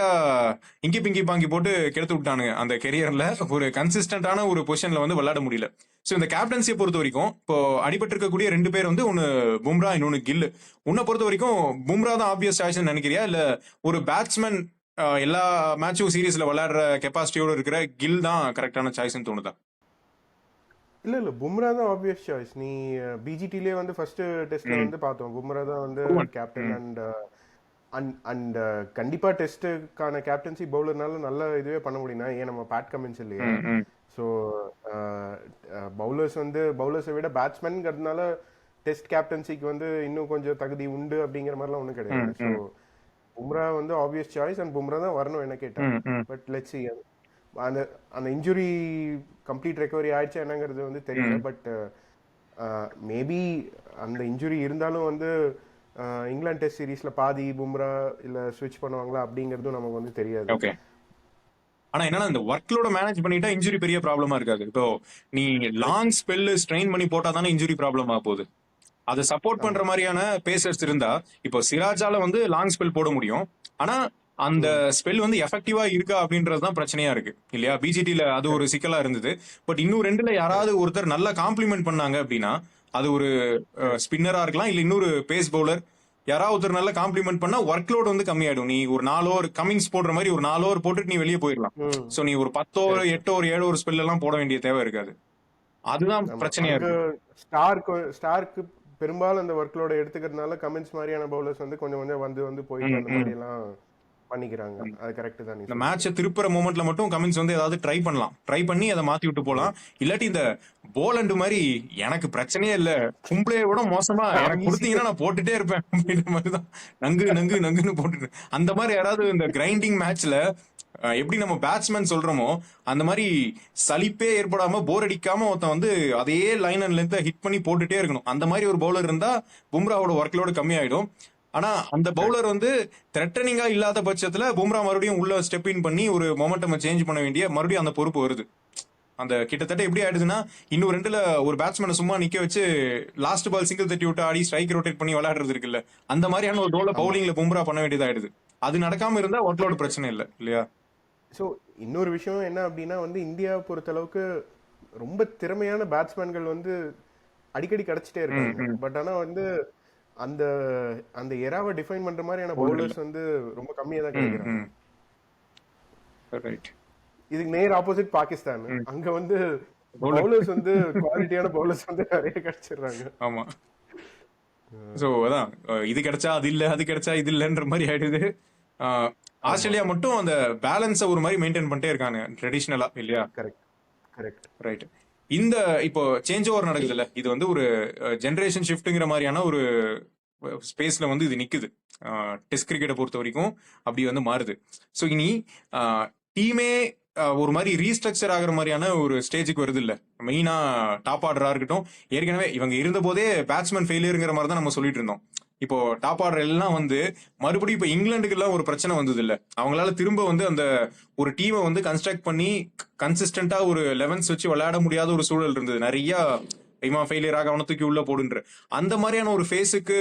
இங்கி பிங்கி பாங்கி போட்டு கெடுத்து விட்டானுங்க. அந்த கெரியர்ல ஒரு கன்சிஸ்டன்டான ஒரு பொசிஷன்ல வந்து விளையாட முடியல. ஸோ இந்த கேப்டன்சியை பொறுத்த வரைக்கும் இப்போ அடிபட்டு இருக்கக்கூடிய 2 பேர் வந்து ஒன்னு பும்ரா, இன்னொன்னு கில். உன்னை பொறுத்த வரைக்கும் பும்ரா தான் ஆப்வியஸ் சாய்ஸ் நினைக்கிறியா, இல்ல ஒரு பேட்ஸ்மேன் எல்லா மேட்சும் சீரீஸ்ல விளையாடுற கெப்பாசிட்டியோட இருக்கிற கில் தான் கரெக்டான சாய்ஸ்னு தோணுதா? இல்ல பும்ரா தான் ஆப்வியஸ் சாய்ஸ். நீ பிஜிடிலே வந்து ஃபர்ஸ்ட் டெஸ்ட்ல வந்து பார்த்தோம், பும்ரா தான் வந்து கேப்டன். அண்ட் கண்டிப்பா டெஸ்ட்டுக்கான கேப்டன்சி பவுலர்னால நல்ல இதுவே பண்ண முடியும்னா, ஏன் நம்ம பேட் கமின்ஸ் இல்லையா? ஸோ பவுலர்ஸை விட பேட்ஸ்மேன்ங்கிறதுனால டெஸ்ட் கேப்டன்சிக்கு வந்து இன்னும் கொஞ்சம் தகுதி உண்டு அப்படிங்கிற மாதிரிலாம் ஒன்றும் கிடையாது. ஸோ பும்ரா வந்து ஆப்வியஸ் சாய்ஸ், அண்ட் பும்ரா தான் வரணும் என்ன கேட்டேன். But let's see. அந்த அந்த இன்ஜுரி கம்ப்ளீட் ரெக்கவரி ஆயிடுச்சா என்னங்கிறது வந்து தெரியல. பட் மேபி அந்த இன்ஜுரி இருந்தாலும் வந்து இங்கிலாந்து டெஸ்ட் சீரீஸ்ல பாதி பும்ரா இல்ல ஸ்விட்ச் பண்ணுவாங்களா அப்படிங்கிறதும் நமக்கு வந்து தெரியாது. ஓகே. ஆனா என்னன்னா, இந்த ஒர்க்லோட மேனேஜ் பண்ணிட்டா இன்ஜுரி பெரிய ப்ராப்ளமா இருக்காது. இப்போ நீ லாங் ஸ்பெல் ஸ்ட்ரெயின் பண்ணி போட்டா தானே இன்ஜுரி ப்ராப்ளம் ஆக போகுது. அதை சப்போர்ட் பண்ற மாதிரியான பேசர்ஸ் இருந்தா, இப்போ சிராஜால வந்து லாங் ஸ்பெல் போட முடியும். ஆனா அந்த ஸ்பெல் வந்து எஃபெக்டிவா இருக்கா அப்படின்றதுதான் பிரச்சனையா இருக்கு இல்லையா? பிஜிடில அது ஒரு சிக்கலா இருந்தது. பட் இன்னும் 2ல யாராவது ஒருத்தர் நல்லா காம்ப்ளிமெண்ட் பண்ணாங்க அப்படின்னா, அது ஒரு ஸ்பின்னரா இருக்கலாம், இல்ல இன்னொரு பேஸ் பவுலர் யாராவது ஒருத்தர் நல்லா காம்ப்ளிமெண்ட் பண்ணா ஒர்க் லோட் வந்து கம்மியாயிடும். நீ ஒரு 4 ஓவர் கமிங்ஸ் போடுற மாதிரி ஒரு 4 ஓவர் போட்டுட்டு நீ வெளியே போயிடலாம். சோ நீ ஒரு 10 ஓவர் 8 ஓவர் 7 ஓவர் ஸ்பெல் எல்லாம் போட வேண்டிய தேவை இருக்காது. அதுதான் பிரச்சனையா இருக்கு. ஸ்டார்க்கு பெரும்பாலும் அந்த ஒர்க் லோட எடுத்துக்கிறதுனால கமின்ஸ் மாதிரியான பவுலர்ஸ் வந்து கொஞ்சம் கொஞ்சம் வந்து போயிட்டு அந்த மாதிரி எல்லாம் பண்ணிக்கிறாங்க. அது கரெக்ட் தான். இந்த மேட்சை திருப்புற மூமெண்ட்ல மட்டும் கமின்ஸ் வந்து ஏதாவது ட்ரை பண்ணி அதை மாத்தி விட்டு போலாம். இல்லாட்டி இந்த போலண்டு மாதிரி எனக்கு பிரச்சனையே இல்ல, கும்பளைய விட மோசமா எனக்கு கொடுத்தீங்கன்னா நான் போட்டுட்டே இருப்பேன் அப்படின்ற மாதிரிதான் நங்குன்னு போட்டுட்டு அந்த மாதிரி யாராவது இந்த கிரைண்டிங் மேட்ச்ல எப்படி நம்ம பேட்ஸ்மேன் சொல்றோமோ அந்த மாதிரி சலிப்பே ஏற்படாம போர் அடிக்காம ஒருத்தன் வந்து அதே லைன் அண்ட் லென்த் ஹிட் பண்ணி போட்டுட்டே இருக்கணும். அந்த மாதிரி ஒரு பவுலர் இருந்தா பும்ராவோட ஒர்க் லோடு கம்மியாயிடும். ஆனா அந்த பவுலர் வந்து த்ரெட்டனிங்கா இல்லாத பட்சத்துல பும்ரா மறுபடியும் உள்ள ஸ்டெப் இன் பண்ணி ஒரு மொமெண்டம் சேஞ்ச் பண்ண வேண்டிய மறுபடியும் அந்த பொறுப்பு வருது. அந்த கிட்டத்தட்ட எப்படி ஆயிடுதுன்னா, இன்னும் 2ல ஒரு பேட்ஸ்மேனை சும்மா நிக்க வச்சு லாஸ்ட் பால் சிங்கிள் தட்டி விட்டு ஆடி ஸ்ட்ரைக் ரொட்டேட் பண்ணி விளையாடுறது இருக்குல்ல, அந்த மாதிரியான ஒரு ரோல பவுலிங்ல பும்ரா பண்ண வேண்டியதாயிடுது. அது நடக்காம இருந்தா ஒர்க் லோடு பிரச்சனை இல்லை இல்லையா? ஸோ இன்னொரு விஷயம் என்ன அப்படின்னா வந்து இந்தியாவை பொறுத்த அளவுக்கு ரொம்ப திறமையான பேட்ஸ்மேன்கள் வந்து அடிக்கடி கிடைச்சிட்டே இருக்காங்க. பட் ஆனா வந்து அந்த அந்த எராவை டிஃபைன் பண்ற மாதிரியான பவுலர்ஸ் வந்து ரொம்ப கம்மியா தான் கிடைக்கிறாங்க. இதுக்கு நேர் ஆப்போசிட் பாகிஸ்தான். அங்க வந்து பவுலர்ஸ் வந்து குவாலிட்டியான பவுலர்ஸ் வந்து நிறைய கிடைச்சிடுறாங்க. ஆமா. சோ அதான் இது கிடைச்சா அது இல்ல, அது கிடைச்சா இது இல்லன்ற மாதிரி ஆயிடுது. ஆஸ்திரேலியா மட்டும் அந்த பேலன்ஸை ஒரு மாதிரி மெயின்டைன் பண்ணிட்டே இருக்காங்க ட்ரெடிஷனலா இல்லையா? கரெக்ட். ரைட். இந்த இப்போ சேஞ்ச் ஓவர் நடக்குதுல்ல, இது வந்து ஒரு ஜெனரேஷன் ஷிஃப்ட்ங்கிற மாதிரியான ஒரு ஸ்பேஸ்ல வந்து இது நிக்குது. டெஸ்ட் கிரிக்கெட்டை பொறுத்த வரைக்கும் அப்படி வந்து மாறுது. ஸோ இனி டீமே ஒரு மாதிரி ரீஸ்ட்ரக்சர் ஆகிற மாதிரியான ஒரு ஸ்டேஜுக்கு வருது இல்ல. மெயினா டாப் ஆர்டரா இருக்கட்டும், ஏற்கனவே இவங்க இருந்த போதே பேட்ஸ்மேன் ஃபெயிலியருங்கிற மாதிரி தான் நம்ம சொல்லிட்டு இருந்தோம். இப்போ டாப் ஆர்டர் எல்லாம் வந்து மறுபடியும் இப்போ இங்கிலாந்துக்கு எல்லாம் ஒரு பிரச்சனை வந்தது இல்ல, அவங்களால திரும்ப வந்து அந்த ஒரு டீமை வந்து கன்ஸ்ட்ரக்ட் பண்ணி கன்சிஸ்டன்டா ஒரு 11s வச்சு விளையாட முடியாத ஒரு சூழல் இருந்தது. நிறைய இவன் ஃபெயிலியர் ஆக அவனை தூக்கி உள்ள போடுன்ற அந்த மாதிரியான ஒரு ஃபேஸுக்கு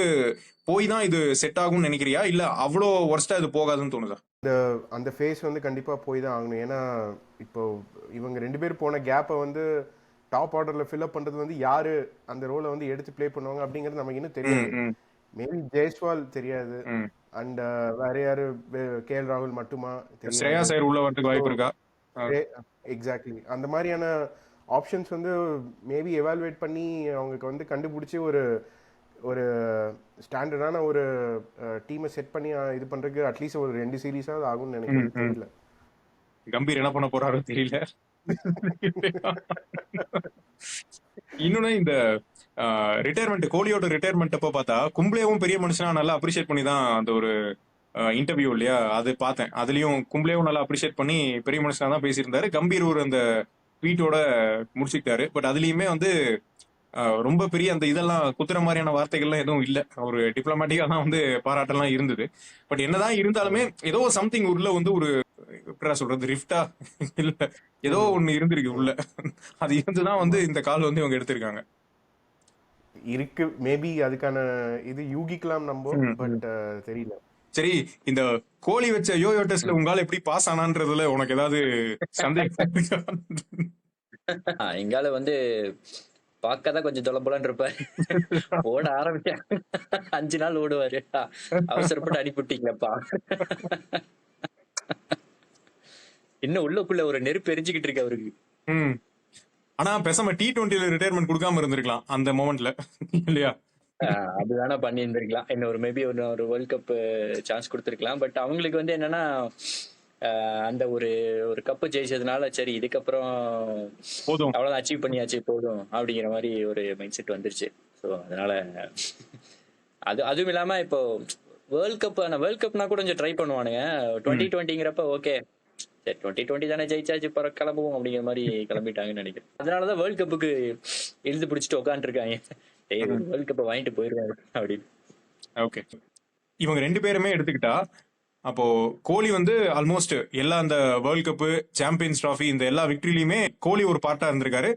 போய் தான் இது செட் ஆகும்னு நினைக்கிறியா, இல்ல அவ்வளோ ஒர்ஸ்டா இது போகாதுன்னு தோணுதா? அந்த ஃபேஸ் வந்து கண்டிப்பா போய் தான் ஆகணும். ஏன்னா இப்போ இவங்க 2 பேர் போன கேப்பை வந்து டாப் ஆர்டர்ல ஃபில்அப் பண்றது வந்து யாரு அந்த ரோலை வந்து எடுத்து பிளே பண்ணுவாங்க அப்படிங்கிறது நமக்கு இன்னும் தெரியாது. மேபி ஜெய்ஸ்வால் தெரியாது, அண்ட் வேற யாரு, கேஎல் ராகுல் மட்டுமா தெரியாது. எக்ஸாக்ட்லி அந்த மாதிரியான ஆப்ஷன்ஸ் வந்து மேபி எவாலுவேட் பண்ணி அவங்களுக்கு வந்து கண்டுபிடிச்சி ஒரு ஸ்டாண்டர்டான ஒரு டீமை செட் பண்ணி இது பண்றதுக்கு அட்லீஸ்ட் ஒரு 2 சீரீஸாவது ஆகும்னு நினைக்கிறேன். தெரியல கம்பீர் என்ன பண்ண போறாரோ தெரியல. இன்னொன்னு இந்த ரிட்டையர்மெண்ட், கோலியோட ரிட்டையர்மெண்ட் அப்ப பார்த்தா கும்ப்ளேவும் பெரிய மனுஷனா நல்லா அப்ரிஷியேட் பண்ணி தான் அந்த ஒரு இன்டர்வியூ இல்லையா, அது பார்த்தேன். அதுலயும் கும்ப்ளேவும் நல்லா அப்ரிஷியேட் பண்ணி பெரிய மனுஷனா தான் பேசியிருந்தாரு. கம்பீர் ஒரு அந்த ட்வீட்டோட முடிச்சுக்கிட்டாரு. பட் அதுலயுமே வந்து ரொம்ப பெரிய அந்த இதெல்லாம் குத்துற மாதிரியான வார்த்தைகள்லாம் எதுவும் இல்ல. ஒரு டிப்ளமேட்டிக்கா தான் வந்து பாராட்டெல்லாம் இருந்தது. பட் என்னதான் இருந்தாலுமே ஏதோ சம்திங் உள்ள வந்து ஒரு எப்படிடா சொல்றது ரிஃப்டா இல்ல ஏதோ ஒண்ணு இருந்திருக்கு உள்ள. அது இருந்துதான் வந்து இந்த கால் வந்து இவங்க எடுத்திருக்காங்க. இருக்கு, மேபி அதுக்கான இது யூகிக்கலாம் நம்ம, பட் தெரியல. சரி, இந்த கோலி வச்ச யோயோ டெஸ்ட்ல உங்களால எப்படி பாஸ் ஆனான்றதுல உனக்கு ஏதாவது சந்தேகம் இருக்கா? எங்கால வந்து பார்க்கதான் கொஞ்சம் தொலைபோலான்னு இருப்பாரு. ஓட ஆரம்பிச்சா 5 நாள் ஓடுவாரு. அவசரப்பட்டு அடிபட்டீங்களப்பா. இன்னும் உள்ளுக்குள்ள ஒரு நெருப்பு எரிஞ்சுக்கிட்டு இருக்கு அவருக்கு. ம். ஆனா பேசாம T20ல ரிட்டையர்மெண்ட் கொடுக்காம இருந்திருக்கலாம் அந்த மொமெண்ட்ல இல்லையா? அது வேணா பண்ணி இருந்திருக்கலாம். இன்னொரு மேபி ஒரு வேர்ல்ட் கப் சான்ஸ் கொடுத்துருக்கலாம். பட் அவங்களுக்கு வந்து என்னன்னா அந்த ஒரு ஒரு கப்பு ஜெயிச்சதுனால சரி இதுக்கப்புறம் போதும் அவ்வளவுதான் அச்சீவ் பண்ணியாச்சு போதும் அப்படிங்கிற மாதிரி ஒரு மைண்ட் செட் வந்துருச்சு. ஸோ அதனால அதுவும் இல்லாம இப்போ வேர்ல்ட் கப்னா கூட கொஞ்சம் ட்ரை பண்ணுவானுங்க. 2020ங்கிறப்ப ஓகே சரி 2020 தானே ஜெயிச்சாச்சு கிளம்புவோம் அப்படிங்கிற மாதிரி கிளம்பிட்டாங்கன்னு நினைக்கிறேன். அதனாலதான் வேர்ல்ட் கப்புக்கு இழுத்து பிடிச்சிட்டு உட்காந்துருக்காங்க. வேர்ல்ட் கப்பை வாங்கிட்டு போயிருவாரு அப்படின்னு. ஓகே, இவங்க 2 பேருமே எடுத்துக்கிட்டா அப்போ கோலி வந்து ஆல்மோஸ்ட் எல்லா அந்த வேர்ல்ட் கப், சாம்பியன்ஸ் டிராஃபி இந்த எல்லா விக்டரிலையுமே கோலி ஒரு பார்ட்டா இருந்திருக்காரு.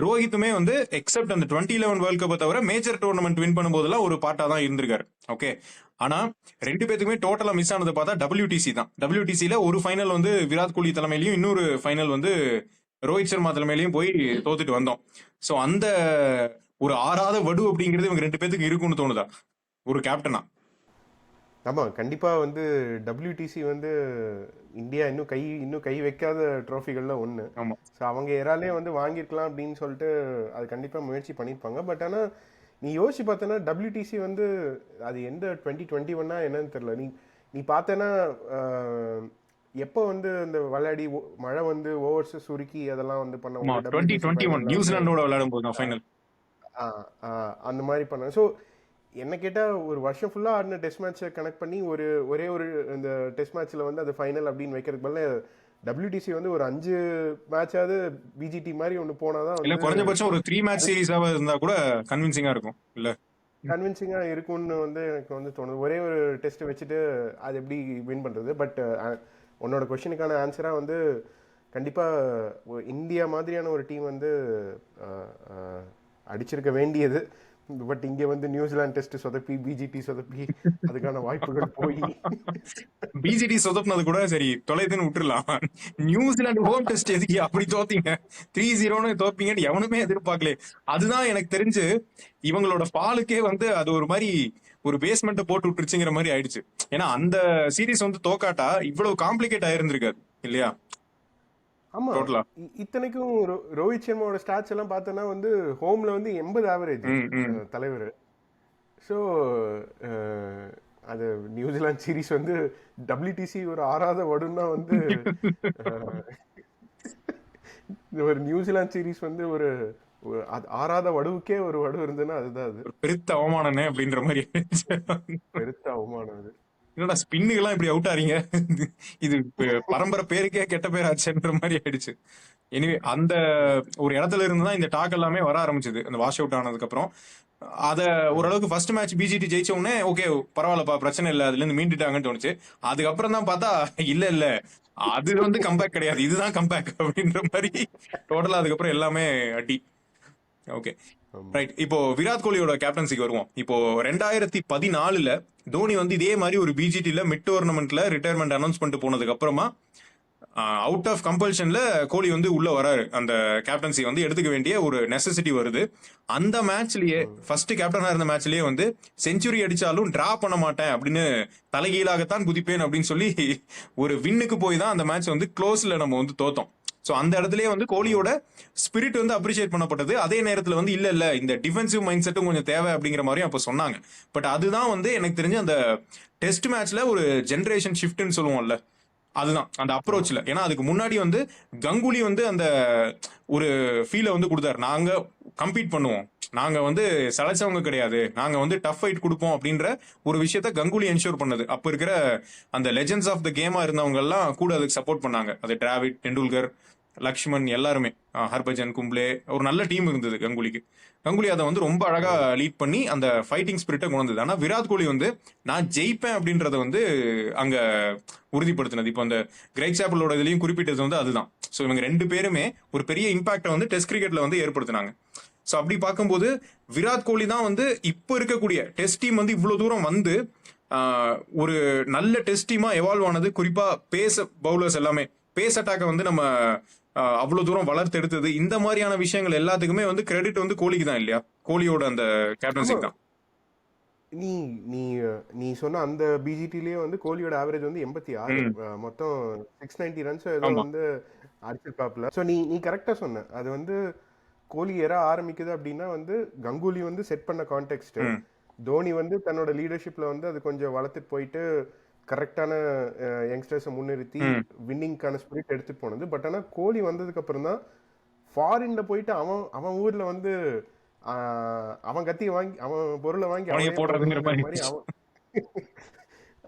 ரோஹித்துமே வந்து எக்ஸப்ட் அந்த 2011 வேர்ல்ட் கப்பை தவிர மேஜர் டோர்னமெண்ட் வின் பண்ணும்போதெல்லாம் ஒரு பார்ட்டா தான் இருந்திருக்காரு. ஓகே, ஆனா 2 பேத்துக்குமே டோட்டலா மிஸ் ஆனது பார்த்தா WTC தான். WTCல ஒரு ஃபைனல் வந்து விராட் கோலி தலைமையிலையும் இன்னொரு ஃபைனல் வந்து ரோஹித் சர்மா தலைமையிலையும் போய் தோத்துட்டு வந்தோம். சோ அந்த ஒரு ஆறாத வடு அப்படிங்கிறது இவங்க 2 பேத்துக்கு இருக்கும்னு தோணுதா ஒரு கேப்டனா? ஆமாம், கண்டிப்பாக வந்து WTC வந்து இந்தியா இன்னும் கை வைக்காத ட்ராஃபிகளில் ஒன்று. ஆமா, ஸோ அவங்க யாராலே வந்து வாங்கியிருக்கலாம் அப்படின்னு சொல்லிட்டு அது கண்டிப்பாக முயற்சி பண்ணியிருப்பாங்க. பட் ஆனால் நீ யோசிச்சு பார்த்தேன்னா WTC வந்து அது எந்த 2021 என்னன்னு தெரில. நீ பார்த்தேன்னா எப்போ வந்து இந்த விளையாடி மழை வந்து ஓவர்ஸ் சுருக்கி அதெல்லாம் வந்து பண்ண 2021 நியூசிலாண்டோட விளையாடும் போது ஃபைனல் அந்த மாதிரி பண்ண. ஸோ என்ன கேட்டால் ஒரு வருஷம் ஃபுல்லாக ஆடின டெஸ்ட் மேட்சை கனெக்ட் பண்ணி ஒரே ஒரு இந்த டெஸ்ட் மேட்ச்சில் வந்து அது ஃபைனல் அப்படின்னு வைக்கிறதுக்கு பதில் WTC வந்து ஒரு 5 மேட்சாவது பிஜிடி மாதிரி ஒன்று போனால் தான் இல்ல குறைஞ்சபட்சம் ஒரு 3 மேட்ச் சீரிஸாக இருந்தா கூட கன்வின்சிங்கா இருக்கும். இல்ல கன்வின்சிங்காக இருக்கும்னு வந்து எனக்கு வந்து தோணுது. ஒரே ஒரு டெஸ்ட் வச்சுட்டு அது எப்படி வின் பண்ணுறது. பட் உன்னோட கொஸ்டினுக்கான ஆன்சராக வந்து கண்டிப்பாக இந்தியா மாதிரியான ஒரு டீம் வந்து அடிச்சிருக்க வேண்டியது. பட் இங்க வந்து நியூசிலாந்து டெஸ்ட் சொதப்பி பிஜிடி சொதப்பி அதுக்கான வாய்ப்புகள் போய் பிஜிடி சொதப்பினது கூட சரி தொலைதுன்னு விட்டுறலாம். நியூசிலாந்து ஹோம் டெஸ்ட் எதுக்கு அப்படி தோத்தீங்க 3-0ன்னு தோப்பீங்கன்னு எவனுமே எதிர்பார்க்கல. அதுதான் எனக்கு தெரிஞ்சு இவங்களோட பாலுக்கே வந்து அது ஒரு மாதிரி ஒரு பேஸ்மெண்ட் போட்டு விட்டுருச்சுங்கிற மாதிரி ஆயிடுச்சு. ஏன்னா அந்த சீரீஸ் வந்து தோக்காட்டா இவ்வளவு காம்ப்ளிகேட் ஆயிருந்திருக்காது இல்லையா? ஆமா, இத்தனைக்கும் ரோஹித் சர்மாவோட ஸ்டாட்ஸ் எல்லாம் பார்த்தோன்னா வந்து ஹோம்ல வந்து 80 ஆவரேஜ் தலைவர். ஸோ அது நியூசிலாந்து சீரீஸ் வந்து WTC ஒரு ஆறாத வடுன்னா வந்து ஒரு நியூசிலாந்து சீரீஸ் வந்து ஒரு ஆறாத வடுவுக்கே ஒரு வடு இருந்ததுன்னா அதுதான் அது பெருத்த அவமானமே அப்படின்ற மாதிரி பெருத்த அவமானம். அது என்னடா ஸ்பின்னுக்கெல்லாம் இப்படி அவுட் ஆறீங்க, இது பரம்பரை பேருக்கே கெட்ட பேர் ஆச்சுன்ற மாதிரி ஆயிடுச்சு. எனிவே அந்த ஒரு இடத்துல இருந்துதான் இந்த டாக் எல்லாமே வர ஆரம்பிச்சது அந்த வாஷ் அவுட் ஆனதுக்கு அப்புறம். அத ஓரளவுக்கு ஃபர்ஸ்ட் மேட்ச் பிஜிடி ஜெயிச்ச உடனே ஓகே பரவாயில்லப்பா பிரச்சனை இல்லை அதுல இருந்து மீண்டுட்டாங்கன்னு தோணுச்சு. அதுக்கப்புறம் தான் பார்த்தா இல்ல அது வந்து கம்பேக் கிடையாது, இதுதான் கம்பேக் அப்படின்ற மாதிரி டோட்டலா அதுக்கப்புறம் எல்லாமே அடி. ஓகே ரைட், இப்போ விராட் கோலியோட கேப்டன்சிக்கு வருவோம். இப்போ 2014 தோனி வந்து இதே மாதிரி ஒரு பிஜிடில மிட் டோர்னமெண்ட்ல ரிட்டையர்மெண்ட் அனௌன்ஸ் பண்ணிட்டு போனதுக்கு அப்புறமா அவுட் ஆஃப் கம்பல்ஷன்ல கோலி வந்து உள்ள வராரு. அந்த கேப்டன்சி வந்து எடுத்துக்க வேண்டிய ஒரு நெசசிட்டி வருது. அந்த மேட்ச்லயே ஃபர்ஸ்ட் கேப்டனா இருந்த மேட்ச்லயே வந்து செஞ்சுரி அடிச்சாலும் டிரா பண்ண மாட்டேன் அப்படின்னு தலைகீழாகத்தான் குதிப்பேன் அப்படின்னு சொல்லி ஒரு வின்னுக்கு போய் தான் அந்த மேட்ச் வந்து க்ளோஸ்ல நம்ம வந்து தோத்தோம். ஸோ அந்த இடத்துலயே வந்து கோலியோட ஸ்பிரிட் வந்து அப்ரிஷியேட் பண்ணப்பட்டது. அதே நேரத்தில் வந்து இல்ல இந்த டிஃபென்சிவ் மைண்ட் செட்டும் கொஞ்சம் தேவை அப்படிங்கிற மாதிரியும் அப்போ சொன்னாங்க. பட் அதுதான் வந்து எனக்கு தெரிஞ்சு அந்த டெஸ்ட் மேட்ச்ல ஒரு ஜென்ரேஷன் ஷிஃப்ட்னு சொல்லுவோம்ல, அதுதான் அந்த அப்ரோச்ல. ஏன்னா அதுக்கு முன்னாடி வந்து கங்குலி வந்து அந்த ஒரு ஃபீலை வந்து கொடுத்தாரு, நாங்க கம்பீட் பண்ணுவோம், நாங்க வந்து சளைச்சவங்க கிடையாது, நாங்க வந்து டஃப் ஃபைட் கொடுப்போம் அப்படின்ற ஒரு விஷயத்த கங்குலி என்ஷூர் பண்ணது. அப்ப இருக்கிற அந்த லெஜெண்ட்ஸ் ஆஃப் த கேமா இருந்தவங்க எல்லாம் கூட அதுக்கு சப்போர்ட் பண்ணாங்க. அது டிராவிட், டெண்டுல்கர், லக்ஷ்மன் எல்லாருமே, ஹர்பஜன், கும்ப்ளே, ஒரு நல்ல டீம் இருந்தது கங்குலிக்கு. கங்குலி அதை வந்து ரொம்ப அழகா லீட் பண்ணி அந்த ஃபைட்டிங் ஸ்பிரிட்டை கொண்டு வந்தது. ஆனா விராட் கோலி வந்து நான் ஜெயிப்பேன் அப்படின்றத வந்து அங்க உறுதிப்படுத்தினது. இப்போ அந்த கிரேக் சாப்பிளோட இதுலயும் குறிப்பிட்டது வந்து அதுதான். ஸோ இவங்க ரெண்டு பேருமே ஒரு பெரிய இம்பாக்டை வந்து டெஸ்ட் கிரிக்கெட்ல வந்து ஏற்படுத்தினாங்க. ஸோ அப்படி பார்க்கும்போது விராட் கோலி தான் வந்து இப்போ இருக்கக்கூடிய டெஸ்ட் டீம் வந்து இவ்வளவு தூரம் வந்து ஒரு நல்ல டெஸ்ட் டீமா எவால்வ் ஆனது. குறிப்பா பேஸ் பவுலர்ஸ் எல்லாமே, பேஸ் அட்டாக்கை வந்து நம்ம அவ்வளவு தூரம் வளர்த்து எடுத்தது. இந்த மாதிரியான விஷயங்கள் எல்லாத்துக்குமே வந்து கிரெடிட் வந்து கோலிக்கு தான் இல்லையா? கோலியோட அந்த கேப்டன்சிக்கு தான். நீ நீ நீ சொன்ன அந்த பிஜிடிலேயே வந்து கோலியோட ஆவரேஜ் வந்து 86, மொத்தம் 690 ரன்ஸ் ஏதோ வந்து அடிச்சிருப்பாப்ல. ஸோ நீ நீ கரெக்டாக சொன்ன. அது வந்து கோலி ஏற ஆரம்பிக்குது அப்படின்னா வந்து கங்குலி வந்து செட் பண்ண கான்டெக்ட், தோனி வந்து தன்னோட லீடர்ஷிப்ல வந்து அது கொஞ்சம் வளர்த்துட்டு போயிட்டு கரெக்டான யங்ஸ்டர்ஸை முன்னிறுத்தி வின்னிங்கான ஸ்பிரிட் எடுத்துட்டு போனது. பட் ஆனால் கோலி வந்ததுக்கு அப்புறம் தான் ஃபாரின்ல போயிட்டு அவன் அவன் ஊர்ல வந்து அவன் கத்தியை வாங்கி அவன் பொருளை வாங்கி அவனே போடுறதுங்கிற மாதிரி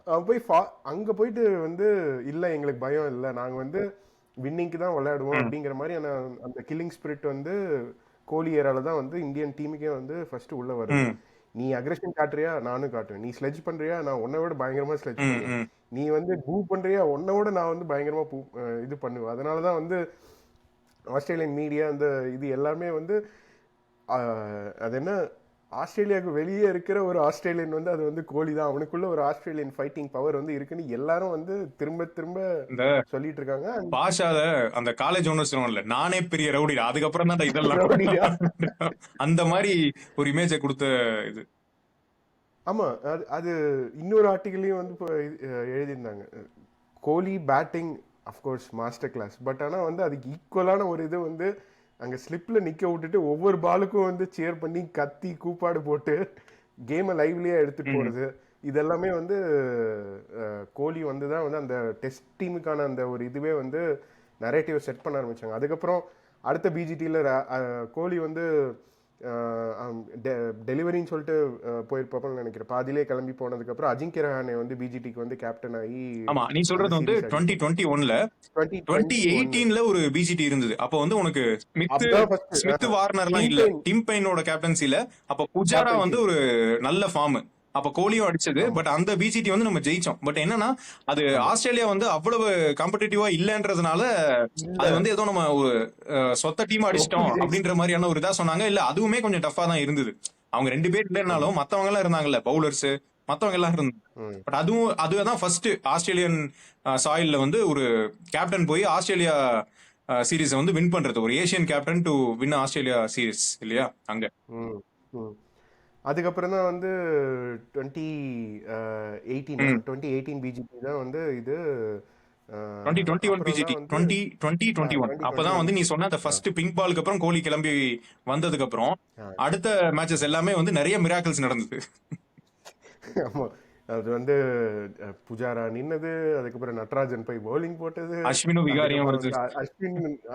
அவன் போய் அங்க போயிட்டு வந்து இல்ல எங்களுக்கு பயம் இல்லை, நாங்க வந்து வின்னிங்க்கு தான் விளையாடுவோம் அப்படிங்கிற மாதிரி அந்த கில்லிங் ஸ்பிரிட் வந்து கோலி ஏரால தான் வந்து இந்தியன் டீமுக்கே வந்து ஃபர்ஸ்ட் உள்ள வருது. நீ அக்ரெஷன் காட்டுறியா, நானும் காட்டுவேன். நீ ஸ்லெட்ஜ் பண்றியா, நான் உன்னை விட பயங்கரமா ஸ்லெட்ஜ் பண்ணுவேன். நீ வந்து பூ பண்றியா, உன்னை விட நான் வந்து பயங்கரமா இது பண்ணுவேன். அதனாலதான் வந்து ஆஸ்திரேலியன் மீடியா அந்த இது எல்லாமே வந்து அது என்ன, ஆஸ்திரேலியாவுக்கு வெளியே இருக்கிற ஒரு ஆஸ்திரேலியன் வந்து அது வந்து கோலி தான், அவனுக்குள்ள ஒரு ஆஸ்திரேலியன் ஃபைட்டிங் பவர் வந்து இருக்குன்னு எல்லாரும் வந்து திரும்ப திரும்ப சொல்லிட்டு இருக்காங்க. பாஷால அந்த காலேஜ் ஓனர்ஸ் இல்ல, நானே பெரிய ரவுடி, அதுக்கப்புறம் தான் இதெல்லாம் அந்த மாதிரி ஒரு இமேஜை கொடுத்த இது. ஆமா, அது இன்னொரு ஆர்டிகல்லையும் வந்து எழுதியிருந்தாங்க. Kohli batting of course master class, but ஆனால் வந்து அதுக்கு ஈக்குவலான ஒரு இது வந்து அங்கே ஸ்லிப்பில் நிற்க விட்டுட்டு ஒவ்வொரு பாலுக்கும் வந்து சேர் பண்ணி கத்தி கூப்பாடு போட்டு கேமை லைவ்லியாக எடுத்துகிட்டு போகிறது, இதெல்லாமே வந்து கோலி வந்து தான் வந்து அந்த டெஸ்ட் டீமுக்கான அந்த ஒரு இதுவே வந்து நரேட்டிவ் செட் பண்ண ஆரம்பித்தாங்க. அதுக்கப்புறம் அடுத்த பிஜிடியில் கோலி வந்து டெலிவரின்னு சொல்லிட்டு போயிருப்பாங்கன்னு நினைக்கிறேன். பாதியிலே கிளம்பி போனதுக்கு அப்புறம் அஜிங்கிய ரஹானே வந்து பிஜிடிக்கு வந்து கேப்டன் ஆகி. ஆமா, நீ சொல்றது வந்து 2021ல 2018ல ஒரு பிஜிடி இருந்தது. அப்ப வந்து உனக்கு ஸ்மித் வார்னர்லாம் இல்ல, டிம் பெயினோட கேப்டன்சில. அப்ப புஜாரா வந்து ஒரு நல்ல ஃபார்ம், அப்ப கோலியும் அடிச்சது. பட் அந்த பிஜிடி வந்து நம்ம ஜெயிச்சோம். பட் என்னன்னா அது ஆஸ்திரேலியா வந்து அவ்வளவு காம்படிட்டிவா இல்லன்றதுனால அது வந்து ஏதோ நம்ம ஒரு சொத்த டீம் அடிச்சிட்டோம் அப்படின்ற மாதிரியான ஒரு இதா சொன்னாங்க. இல்ல அதுவுமே கொஞ்சம் டஃபா தான் இருந்தது. அவங்க ரெண்டு பேர் இல்லைனாலும் மத்தவங்க எல்லாம் இருந்தாங்கல்ல, பவுலர்ஸ் மத்தவங்க எல்லாம் இருந்தாங்க. பட் அதுதான் ஃபர்ஸ்ட் ஆஸ்திரேலியன் சாயில்ல வந்து ஒரு கேப்டன் போய் ஆஸ்திரேலியா சீரீஸை வந்து வின் பண்றது, ஒரு Asian captain to win Australia series இல்லையா அங்க. அதுக்கப்புறம் தான் வந்து 2018 பிஜிபி தான் வந்து இது 2021 பிஜிடி 2021. அப்பதான் வந்து நீ சொன்ன அந்த ஃபர்ஸ்ட் பிங்க் பாலுக்கு அப்புறம் கோலி கிளம்பி வந்ததுக்கு அப்புறம் அடுத்த மேட்சஸ் எல்லாமே வந்து நிறைய மிராக்கிள்ஸ் நடந்தது. ஆமா, அது வந்து புஜாரா நின்னது, அதுக்கப்புறம் நட்ராஜன் போய் பவுலிங் போட்டது, அஸ்வினும் விகாரியும் வருது,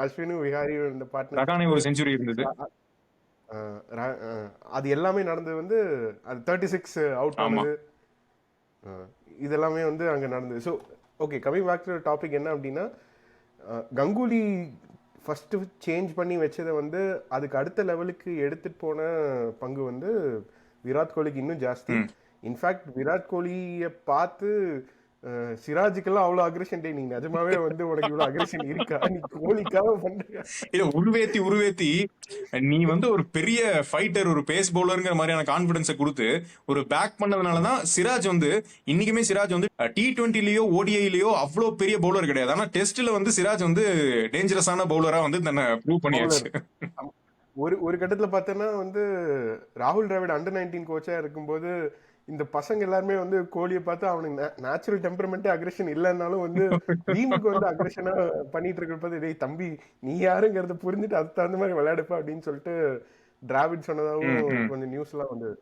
அஸ்வினும் விகாரியும் இந்த பார்ட்னர் ஒரு செஞ்சுரி இருந்தது. அது எல்லாமே நடந்தது வந்து அது 36 அவுட் ஆனது, இதெல்லாமே வந்து அங்க நடந்தது. So okay, coming back to topic என்ன அப்படின்னா, கங்குலி ஃபர்ஸ்ட் சேஞ்ச் பண்ணி வச்சதை வந்து அதுக்கு அடுத்த லெவலுக்கு எடுத்துட்டு போன பங்கு வந்து விராட் கோலிக்கு இன்னும் ஜாஸ்தி. இன்ஃபேக்ட் விராட் கோலியை பார்த்து சிராஜுக்கெல்லாம் அவ்வளவு அக்ரெஷன், நீ நிஜமாவே வந்து உனக்கு இவ்வளவு அக்ரெஷன் இருக்கா, நீ கோலிக்காக பண்ற இல்ல உருவேத்தி நீ வந்து ஒரு பெரிய ஃபைட்டர், ஒரு பேஸ் பவுலருங்கிற மாதிரியான கான்பிடன்ஸை கொடுத்து ஒரு பேக் பண்ணதுனாலதான் சிராஜ் வந்து இன்னைக்குமே சிராஜ் வந்து T20லயோ ODIலயோ அவ்வளவு பெரிய பவுலர் கிடையாது. ஆனா டெஸ்ட்ல வந்து சிராஜ் வந்து டேஞ்சரஸான பவுலரா வந்து தன்னை ப்ரூவ் பண்ணியாச்சு. ஒரு கட்டத்துல பார்த்தோன்னா வந்து ராகுல் டிராவிட் அண்டர் 19 கோச்சா இருக்கும்போது இந்த பசங்க எல்லாருமே வந்து கோலியை பார்த்து அவனுக்கு நேச்சுரல் டெம்பரமெண்ட்டே அக்ரெஷன் இல்லைன்னாலும் வந்து டீமுக்கு வந்து அக்ரெஷனா பண்ணிட்டு இருக்கிறப்ப, டேய் தம்பி நீ யாருங்கிறத புரிஞ்சுட்டு அதுக்கு தகுந்த மாதிரி விளையாடுப்பா அப்படின்னு சொல்லிட்டு டிராவிட் சொன்னதாகவும் கொஞ்சம் நியூஸ் எல்லாம் வந்தது.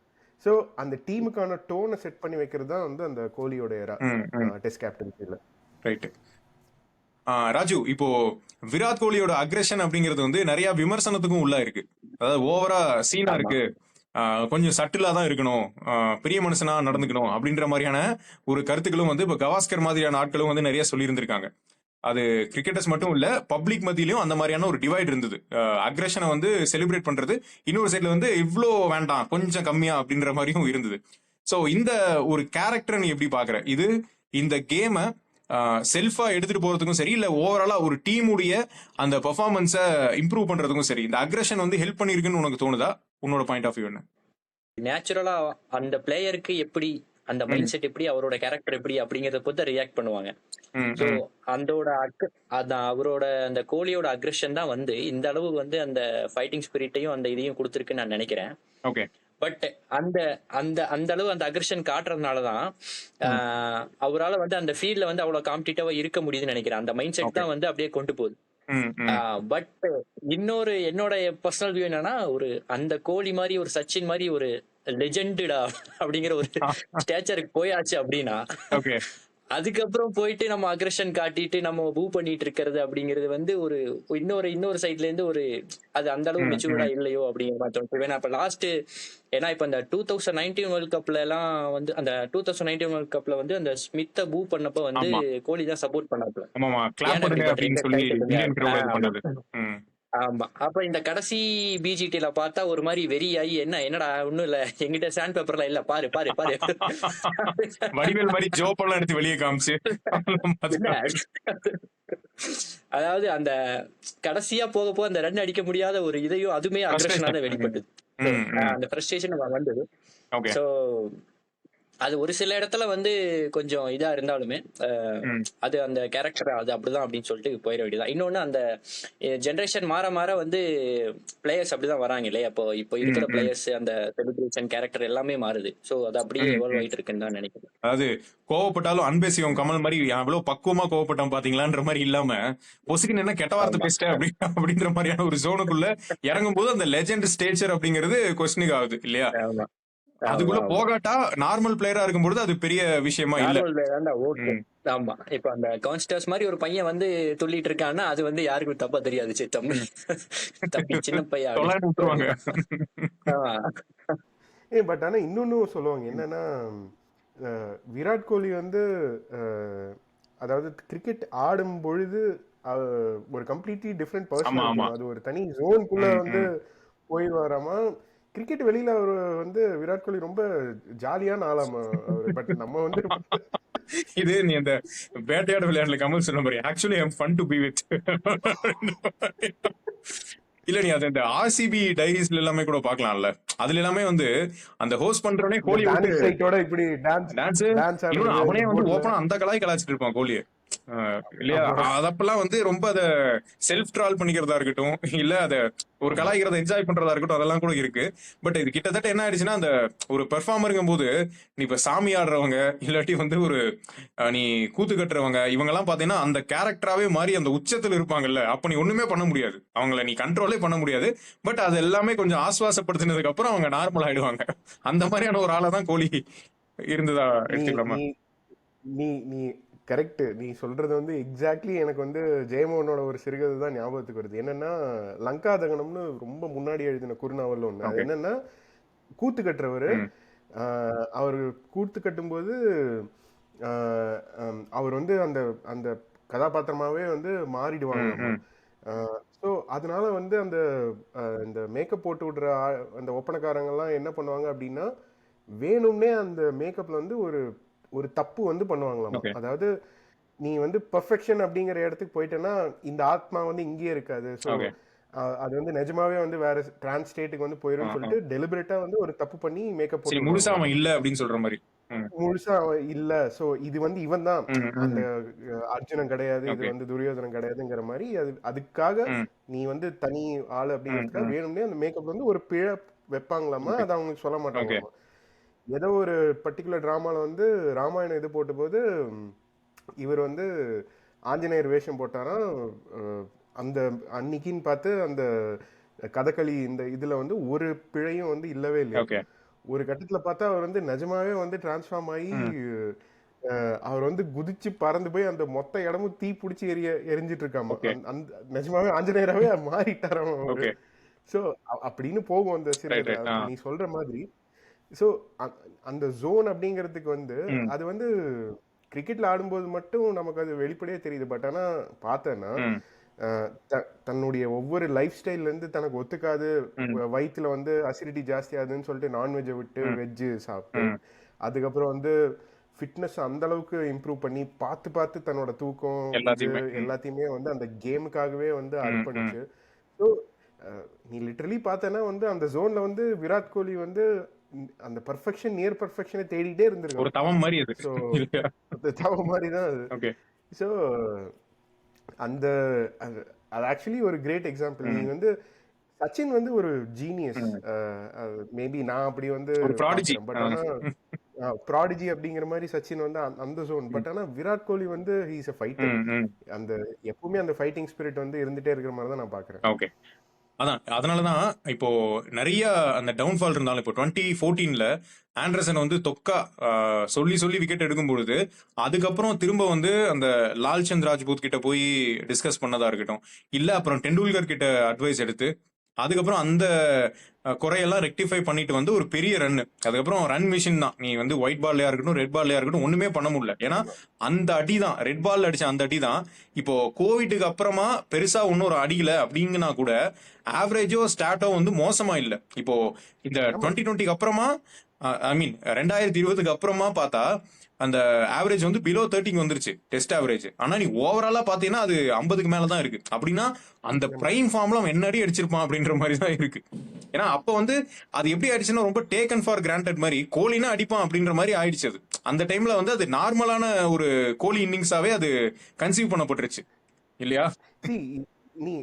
ஸோ அந்த டீமுக்கான டோனை செட் பண்ணி வைக்கிறது தான் வந்து அந்த கோலியோட டெஸ்ட் கேப்டன்சில. ரைட். ராஜு, இப்போ விராட் கோலியோட அக்ரெஷன் அப்படிங்கிறது வந்து நிறைய விமர்சனத்துக்கும் உள்ள இருக்கு. அதாவது ஓவரா சீனா ஆமா. இருக்கு, கொஞ்சம் சட்டிலா தான் இருக்கணும், பெரிய மனுஷனா நடந்துக்கணும் அப்படின்ற மாதிரியான ஒரு கருத்துக்களும் வந்து இப்போ கவாஸ்கர் மாதிரியான ஆட்களும் வந்து நிறைய சொல்லியிருந்திருக்காங்க. அது கிரிக்கெட்டர்ஸ் மட்டும் இல்ல, பப்ளிக் மத்தியிலயும் அந்த மாதிரியான ஒரு டிவைட் இருந்தது. அக்ரெஷனை வந்து செலிப்ரேட் பண்றது, இன்னொரு சைட்ல வந்து இவ்ளோ வேண்டாம் கொஞ்சம் கம்மியா அப்படின்ற மாதிரியும் இருந்தது. சோ இந்த ஒரு கேரக்டர் நீ எப்படி பாக்குற? இது இந்த கேமை செல்ஃபா எடுத்துட்டு போறதுக்கும் சரி, இல்ல ஓவராலா ஒரு டீமுடைய அந்த பெர்ஃபார்மன்ஸை இம்ப்ரூவ் பண்றதுக்கும் சரி, இந்த அக்ரெஷன் வந்து ஹெல்ப் பண்ணிருக்குன்னு உனக்கு தோணுதா? உன்னோட பாயிண்ட் ஆஃப் வியூ என்ன? நேச்சுரலா அந்த பிளேயருக்கு எப்படி, அந்த மைண்ட் செட் எப்படி, அவரோட கேரக்டர் எப்படி அப்படிங்கறத பொறுத்து ரியாக்ட் பண்ணுவாங்க. சோ அதோட அதான் அவரோட அந்த கோலியோட அக்ரெஷன் தான் வந்து இந்த அளவு வந்து அந்த ஃபைட்டிங் ஸ்பிரிட்டையும் அந்த இதையும் கொடுத்துருக்குன்னு நான் நினைக்கிறேன். ஓகே. பட் அந்த அந்த அந்த அளவு அந்த அக்ரெஷன் காட்டுறதுனாலதான் அவரால் வந்து அந்த ஃபீல்ட்ல வந்து அவ்வளவு காம்படிட்டிவா இருக்க முடியுதுன்னு நினைக்கிறேன். அந்த மைண்ட் செட் தான் வந்து அப்படியே கொண்டு போகுது. பட் இன்னொரு என்னோட பர்சனல் வியூ என்னன்னா, ஒரு அந்த கோலி மாதிரி ஒரு சச்சின் மாதிரி ஒரு லெஜெண்டா அப்படிங்கிற ஒரு ஸ்டேச்சருக்கு போயாச்சு அப்படின்னா, அதுக்கப்புறம் போயிட்டு நம்ம அக்ரெஷன் காட்டிட்டு நம்ம பூ பண்ணிட்டு இருக்கிறது அப்படிங்கிறது வந்து ஒரு இன்னொரு சைட்ல இருந்து ஒரு அது அந்த அளவு மெச்சூர்டா இல்லையோ அப்படிங்கிற மாதிரி தோணுது. ஏன்னா இப்ப லாஸ்ட் ஏன்னா இப்ப அந்த 2019 வேர்ல்ட் கப்ல எல்லாம் வந்து அந்த 2019 வேர்ல்ட் கப்ல வந்து அந்த ஸ்மித்தை பூ பண்ணப்ப வந்து கோலி தான் சப்போர்ட் பண்ணாப்ல. ஆமா. அப்ப இந்த கடைசி பிஜிடில பார்த்தா ஒரு மாதிரி வெறியாயி என்னடா ஒண்ணும் இல்ல, எங்கிட்ட சாண்ட் பேப்பர்லாம் இல்ல, பாரு பாரு பாரு வடிவேல் மாதிரி ஜோப்பெல்லாம் எடுத்து வெளியே காமிச்சு அதாவது அந்த கடைசியா போக போக அந்த ரன் அடிக்க முடியாத ஒரு இதையும் அதுமே அக்ரெஷனா தான் வெளிப்பட்டது. அந்த ஃப்ரஸ்ட்ரேஷன் வந்தது. சோ அது ஒரு சில இடத்துல வந்து கொஞ்சம் இதா இருந்தாலுமே அது அந்த கேரக்டர் அது அப்படிதான் அப்படின்னு சொல்லிட்டு போயிட வேண்டியதான். இன்னொன்னு அந்த ஜெனரேஷன் மாற மாற வந்து பிளேயர்ஸ் அப்படிதான் வராங்க இல்லையா? இப்போ இருக்கிற பிளேயர்ஸ் அந்த செலிபிரேஷன் கேரக்டர் எல்லாமே மாறுது. சோ அது அப்படியே எவால்வ் ஆயிட்டு இருக்குன்னு தான் நினைக்கிறேன். அதாவது கோவப்பட்டாலும் அன்பேசிவம் கமல் மாதிரி எவ்வளவு பக்குவமா கோவப்பட்டான் பாத்தீங்களான்ற மாதிரி இல்லாம பொசுக்குன்னு என்ன கெட்ட வார்த்தை பேசிட்டேன் அப்படின்ற மாதிரியான ஒரு ஜோனுக்குள்ள இறங்கும் போது அந்த லெஜெண்ட் ஸ்டேச்சர் அப்படிங்கிறது கொஸ்டினுக்கு ஆகுது இல்லையா? அதுக்குள்ள போகாட்டா நார்மல் பிளேயரா இருக்கும்போது அது பெரிய விஷயமா இல்ல. ஆமா, இப்ப அந்த கான்ஸ்டர்ஸ் மாதிரி ஒரு பையன் வந்து துள்ளிட்டு இருக்கான்னா அது வந்து யாருக்கும் தப்பா தெரியாது. தம்பி சின்ன பையன் விட்டுருவாங்க. பட் ஆனா இன்னொன்னு சொல்லுவாங்க என்னன்னா, விராட் கோலி வந்து அதாவது கிரிக்கெட் ஆடும் பொழுது ஒரு கம்ப்ளீட்லி டிஃப்ரெண்ட் பர்சன். அது ஒரு தனி ஜோனுக்குள்ள வந்து போய் வராம. கிரிக்கெட் வெளியில அவர் வந்து விராட் கோலி ரொம்ப ஜாலியான ஆளாம அவரு. பட் நம்ம வந்து இது நீ அந்த வேட்டையாட விளையாடல கமல் சொன்ன மாதிரி actually I am fun to be with இல்ல, நீ அது இந்த ஆர்சிபி டைரிஸ்ல எல்லாமே கூட பாக்கலாம்ல. அதுல எல்லாமே வந்து அந்த ஹோஸ்ட் பண்றவனே கோலி இப்படி டான்ஸ் அவனே வந்து ஓப்பனா அந்த கலாய்ச்சிட்டு இருப்பான் கோலியை இல்லையா? அதப்பெல்லாம் வந்து ரொம்ப அத செல்ஃப் ட்ரால் பண்ணிக்கிறதா இருக்கட்டும், இல்ல அத ஒரு கலாய்க்கிறத என்ஜாய் பண்றதா இருக்கட்டும், அதெல்லாம் கூட இருக்கு. பட் இது கிட்டத்தட்ட என்ன ஆயிடுச்சுன்னா, அந்த ஒரு பெர்ஃபார்மருங்கும் போது நீ இப்ப சாமி ஆடுறவங்க இல்லாட்டி வந்து ஒரு நீ கூத்து கட்டுறவங்க இவங்க எல்லாம் பாத்தீங்கன்னா அந்த கேரக்டராவே மாறி அந்த உச்சத்துல இருப்பாங்கல்ல. அப்ப நீ ஒண்ணுமே பண்ண முடியாது, அவங்கள நீ கண்ட்ரோலே பண்ண முடியாது. பட் அது எல்லாமே கொஞ்சம் ஆஸ்வாசப்படுத்தினதுக்கு அப்புறம் அவங்க நார்மல் ஆயிடுவாங்க. அந்த மாதிரியான ஒரு ஆளை தான் கோலி இருந்ததா எடுத்துக்கலாமா? நீ கரெக்ட். நீ சொல்றது வந்து எக்ஸாக்ட்லி எனக்கு வந்து ஜெயமோகனோட ஒரு சிறுகதை தான் ஞாபகத்துக்கு வருது. என்னன்னா, லங்கா தகனம்னு ரொம்ப முன்னாடி எழுதின குறுநாவல் ஒண்ணு. அது என்னன்னா, கூத்து கட்டுறவர் அவர் கூத்து கட்டும்போது அவர் வந்து அந்த அந்த கதாபாத்திரமாவே வந்து மாறிடுவாங்க. ஸோ அதனால வந்து அந்த இந்த மேக்கப் போட்டு விடுற அந்த ஒப்பனக்காரங்கெல்லாம் என்ன பண்ணுவாங்க அப்படின்னா, வேணும்னே அந்த மேக்கப்ல வந்து ஒரு ஒரு தப்பு வந்து பண்ணுவாங்களாமா. அதாவது நீ வந்து பெர்ஃபெக்ஷன் அப்படிங்கிற இடத்துக்கு போயிட்டேன்னா இந்த ஆத்மா வந்து இங்கேயே இருக்காது. ஸோ அது வந்து நிஜமாவே வந்து வேற டிரான்ஸ் ஸ்டேட்டுக்கு வந்து போயிடும் சொல்லிட்டு டெலிபரேட்டா வந்து ஒரு தப்பு பண்ணி மேக்கப் போட்டு முழுசா அவன் இல்ல அப்படின்னு சொல்ற மாதிரி. முழுசா இல்ல. சோ இது வந்து இவன் தான் அந்த அர்ஜுனன் கிடையாது, இது வந்து துரியோதனன் கிடையாதுங்கிற மாதிரி அதுக்காக நீ வந்து தனி ஆளு அப்படிங்கிறதுக்காக வேணும்னே அந்த மேக்கப் வந்து ஒரு பிழை வைப்பாங்களாமா. அதை அவங்களுக்கு சொல்ல மாட்டாங்களாமா. ஏதோ ஒரு பர்டிகுலர் டிராமால வந்து ராமாயணம் இது போட்ட போது இவர் வந்து ஆஞ்சநேயர் வேஷம் போட்டாராம். அந்த அன்னைக்குன்னு பார்த்து அந்த கதகளி இந்த இதுல வந்து ஒரு பிழையும் வந்து இல்லவே இல்லை. ஒரு கட்டத்துல பார்த்தா அவர் வந்து நிஜமாவே வந்து டிரான்ஸ்ஃபார்ம் ஆகி அவர் வந்து குதிச்சு பறந்து போய் அந்த மொத்த இடமும் தீ பிடிச்சி எரிஞ்சிட்டு இருக்காம. ஓகே. அந்த நிஜமாவே ஆஞ்சநேயராவே மாறிட்டாராம் அவரு. ஓகே. ஸோ அப்படின்னு போகும் அந்த ரைட் சிறுகதை. ரைட். நீ சொல்ற மாதிரி. ஸோ அந்த ஜோன் அப்படிங்கிறதுக்கு வந்து ம் அது வந்து கிரிக்கெட்ல ஆடும்போது மட்டும் நமக்கு அது வெளிப்படையே தெரியுது. பட் ஆனா பார்த்தேன்னா ம் தன்னுடைய ஒவ்வொரு லைஃப் ஸ்டைல்ல இருந்து தனக்கு ஒத்துக்காது, ம் வயிற்றுல வந்து அசிடிட்டி ஜாஸ்தி ஆகுதுன்னு சொல்லிட்டு நான்வெஜ்ஜை விட்டு ம் வெஜ்ஜு சாப்பிட்டு, ம் அதுக்கப்புறம் வந்து ஃபிட்னஸ் அந்த அளவுக்கு இம்ப்ரூவ் பண்ணி பார்த்து பார்த்து தன்னோட தூக்கம் இது எல்லாத்தையுமே. எல்லாத்தையுமே வந்து அந்த கேமுக்காகவே வந்து ம் ம் அர்ப்பணிச்சு. ஸோ நீ லிட்டரலி பார்த்தேன்னா வந்து அந்த ஜோன்ல வந்து விராட் கோலி வந்து அந்த பர்ஃபெக்ஷன் நியர் பர்ஃபெக்ஷனை தேடிட்டே ஒரு இருந்திருக்கான். தவம் மாதிரி அது ஸோ இல்லையா? தவ மாதிரி தான் அது. ஓகே. ஸோ அந்த அது அது ஆக்சுவலி ஒரு கிரேட் எக்ஸாம்பிள். நீ ம் வந்து சச்சின் வந்து ஒரு ஜீனியஸ். ம் மேபி நான் அப்படி வந்து ஒரு ப்ராடிஜி. பார்க்குறேன். பட் ஆனா ப்ராடிஜி அப்படிங்கிற மாதிரி சச்சின் வந்து அந்த ஜோன். பட் ஆனா விராட் கோலி வந்து ஹீ இஸ் அ ஃபைட்டர். ம் ம் அந்த எப்பவுமே அந்த ஃபைட்டிங் ஸ்பிரிட் வந்து இருந்துட்டே இருக்கிற மாதிரி தான் நான் பார்க்குறேன். ஓகே. அதான் அதனாலதான் இப்போ நிறைய அந்த டவுன்ஃபால் இருந்தாலும் இப்போ 2014ல ஆண்டர்சன் வந்து தொக்கா சொல்லி சொல்லி விக்கெட் எடுக்கும் பொழுது அதுக்கப்புறம் திரும்ப வந்து அந்த லால் சந்த் ராஜ்பூத் கிட்ட போய் டிஸ்கஸ் பண்ணதா இருக்கட்டும், இல்ல அப்புறம் டெண்டுல்கர் கிட்ட அட்வைஸ் எடுத்து அதுக்கப்புறம் அந்த குறையெல்லாம் ரெக்டிஃபை பண்ணிட்டு வந்து ஒரு பெரிய ரன். அதுக்கப்புறம் ரன் மிஷின் தான். நீ வந்து ஒயிட் பால்லையா இருக்கட்டும் ரெட் பால்லையா இருக்கட்டும் ஒண்ணுமே பண்ண முடியல. ஏன்னா ஆமா. அந்த அடி தான், ரெட் பால் அடிச்ச அந்த அடி தான். இப்போ கோவிட்டுக்கு அப்புறமா பெருசா ஒன்னும் ஒரு அடிக்கல அப்படிங்கன்னா கூட ஆவரேஜோ ஸ்டாட்டோ வந்து மோசமா இல்ல. இப்போ இந்த ஆமா. 2020க்கு அப்புறமா ஐ மீன் 2020க்கு அப்புறமா பார்த்தா அந்த ஆவரேஜ் வந்து பிலோ 30க்கு வந்துருச்சு டெஸ்ட் ஆவரேஜ். ஆனா நீ ஓவராலா பாத்தீங்கன்னா அது 50க்கு மேல தான் இருக்கு. அப்படின்னா அந்த ஆமா. பிரைம் ஃபார்ம்ல அவன் என்ன அடி அடிச்சிருப்பான் அப்படின்ற மாதிரி தான் இருக்கு. ஏன்னா அப்ப வந்து அது எப்படி ஆயிடுச்சுன்னா ரொம்ப டேக்கன் ஃபார் கிராண்டட் மாதிரி கோலினா அடிப்பான் அப்படின்ற மாதிரி ஆயிடுச்சு. அது அந்த டைம்ல வந்து அது நார்மலான ஒரு கோலி இன்னிங்ஸாவே அது கன்சீவ் பண்ணப்பட்டுருச்சு இல்லையா? See, நீ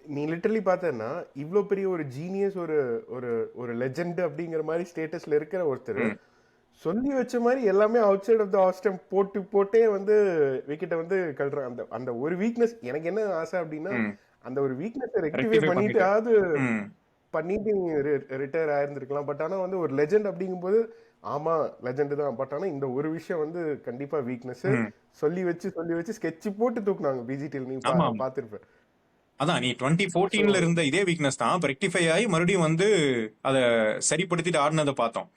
நீ லிட்டரலி பார்த்தேன்னா இவ்வளோ பெரிய ஒரு ஜீனியஸ், ஒரு ஒரு ஒரு லெஜெண்ட் அப்படிங்கிற மாதிரி ஸ்டேட்டஸ்ல இருக்கிற ஒருத்தர் ம் சொல்லி வச்ச மாதிரி எல்லாமே outside of the off stump போட்டே வந்து விக்கெட்டை வந்து கழுறான். அந்த அந்த ஒரு வீக்னஸ் எனக்கு என்ன ஆசை அப்படின்னா ம் அந்த ஒரு வீக்னஸை ரெக்டிஃபை ரெக்டிஃபை பண்ணிட்டு பண்ணிட்டு. ம் பண்ணிட்டு ரிட்டையர் ஆயிருந்திருக்கலாம். பட் ஆனா வந்து ஒரு லெஜெண்ட் அப்படிங்கும்போது ஆமா லெஜெண்ட் தான். பட் ஆனா இந்த ஒரு விஷயம் வந்து கண்டிப்பா வீக்னஸ் ம் சொல்லி வச்சு ஸ்கெட்ச் போட்டு தூக்குனாங்க பிஜிடியில். நீ ஆமா ஆமா. பார்த்திருப்ப. அதான் நீ ஸோ 2014ல இருந்த இதே வீக்னஸ் தான் இப்ப ரெக்டிஃபை ஆகி மறுபடியும் வந்து அதை சரிப்படுத்திட்டு ஆடினதை பார்த்தோம்.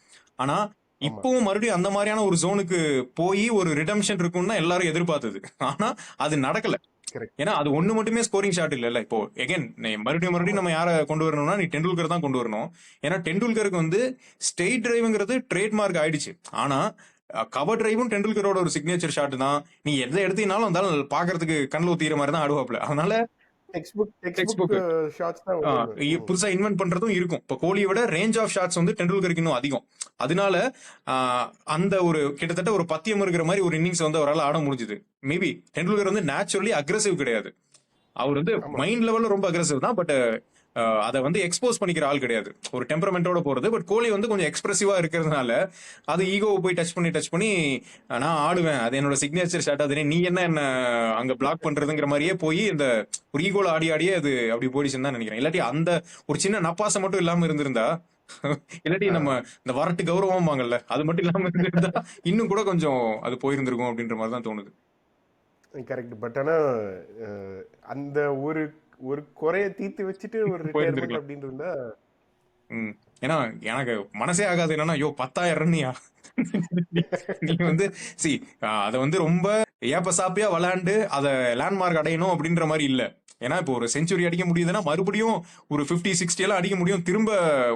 ஆனா ஆமா இப்பவும் மறுபடியும் அந்த மாதிரியான ஒரு ஜோனுக்கு போய் ஒரு ரிடம்ஷன் இருக்கும்னு தான் எல்லாரும் எதிர்பார்த்தது. ஆனா அது நடக்கல. கரெக்ட். ஏன்னா அது ஒண்ணு மட்டுமே ஸ்கோரிங் ஷாட் இல்ல. இப்போ எகைன் மறுபடியும் ஆமா நம்ம யாரை கொண்டு வரணும்னா நீ டெண்டுல்கர் தான் கொண்டு வரணும். ஏன்னா டெண்டுல்கருக்கு வந்து ஸ்டேட் டிரைவ்ங்கிறது ட்ரேட்மார்க் ஆயிடுச்சு. ஆனா கவர் டிரைவும் டெண்டுல்கரோட ஒரு சிக்னேச்சர் ஷாட் தான். நீ எதை எடுத்தீங்கனாலும் இருந்தாலும் பாக்குறதுக்கு கண்ணில் ஊத்திக்கிற மாதிரி தான் ஆடுவாப்ல. அதனால டெக்ஸ்ட் புக் ஷாட்ஸ் தான் வந்து புதுசா இன்வென்ட் பண்றதும் இருக்கும். இப்போ கோலியை விட ரேஞ்ச் ஆஃப் ஷாட்ஸ் வந்து டெண்டுல்கருக்கு இன்னும் அதிகம். அதனால அந்த ஒரு கிட்டத்தட்ட ஒரு பத்தியம் இருக்கிற மாதிரி ஒரு இன்னிங்ஸ் வந்து அவரால் ஆட முடிஞ்சுது. மேபி டெண்டுல்கர் வந்து நேச்சுரலி அக்ரெசிவ் கிடையாது. அவர் வந்து ஆமா மைண்ட் லெவல்ல ரொம்ப அக்ரெசிவ் தான். பட் அதை வந்து எக்ஸ்போஸ் பண்ணிக்கிற ஆள் கிடையாது. ஒரு டெம்பரமெண்டோட போறது. பட் கோலி வந்து கொஞ்சம் எக்ஸ்பிரசிவா இருக்கிறதுனால அது ஈகோவை போய் டச் பண்ணி நான் ஆடுவேன், அது என்னோட சிக்னேச்சர் ஷாட், அது நீ என்ன அங்க பிளாக் பண்றதுங்கிற மாதிரியே போய் இந்த ஒரு ஈகோல ஆடியே அது அப்படி போயிடுச்சுன்னு தான் நினைக்கிறேன். இல்லாட்டி அந்த ஒரு சின்ன நப்பாசை மட்டும் இல்லாம இருந்திருந்தா இல்லாட்டி நம்ம இந்த வரட்டு கௌரவம் வாங்கல்ல அது மட்டும் இல்லாம இருந்திருந்தா இன்னும் கூட கொஞ்சம் அது போயிருந்திருக்கும் அப்படின்ற மாதிரி தான் தோணுது. கரெக்ட். பட் ஆனா அந்த ஒரு ஒரு குறைய தீர்த்து வச்சுட்டு ஒரு ரிட்டையர்மெண்ட் போயிருந்திருக்கலாம். அப்படின்னு இருந்தா ஏன்னா எனக்கு மனசே ஆகாது என்னன்னா 10,000 ரன்னியா நீ வந்து சி அதை வந்து ரொம்ப ஏப்ப சாப்பியா விளையாண்டு அதை லேண்ட்மார்க் அடையணும் அப்படின்ற மாதிரி இல்ல. ஏன்னா இப்போ ஒரு செஞ்சுரி அடிக்க முடியுதுன்னா மறுபடியும் ஒரு 50-60 எல்லாம் அடிக்க முடியும், திரும்ப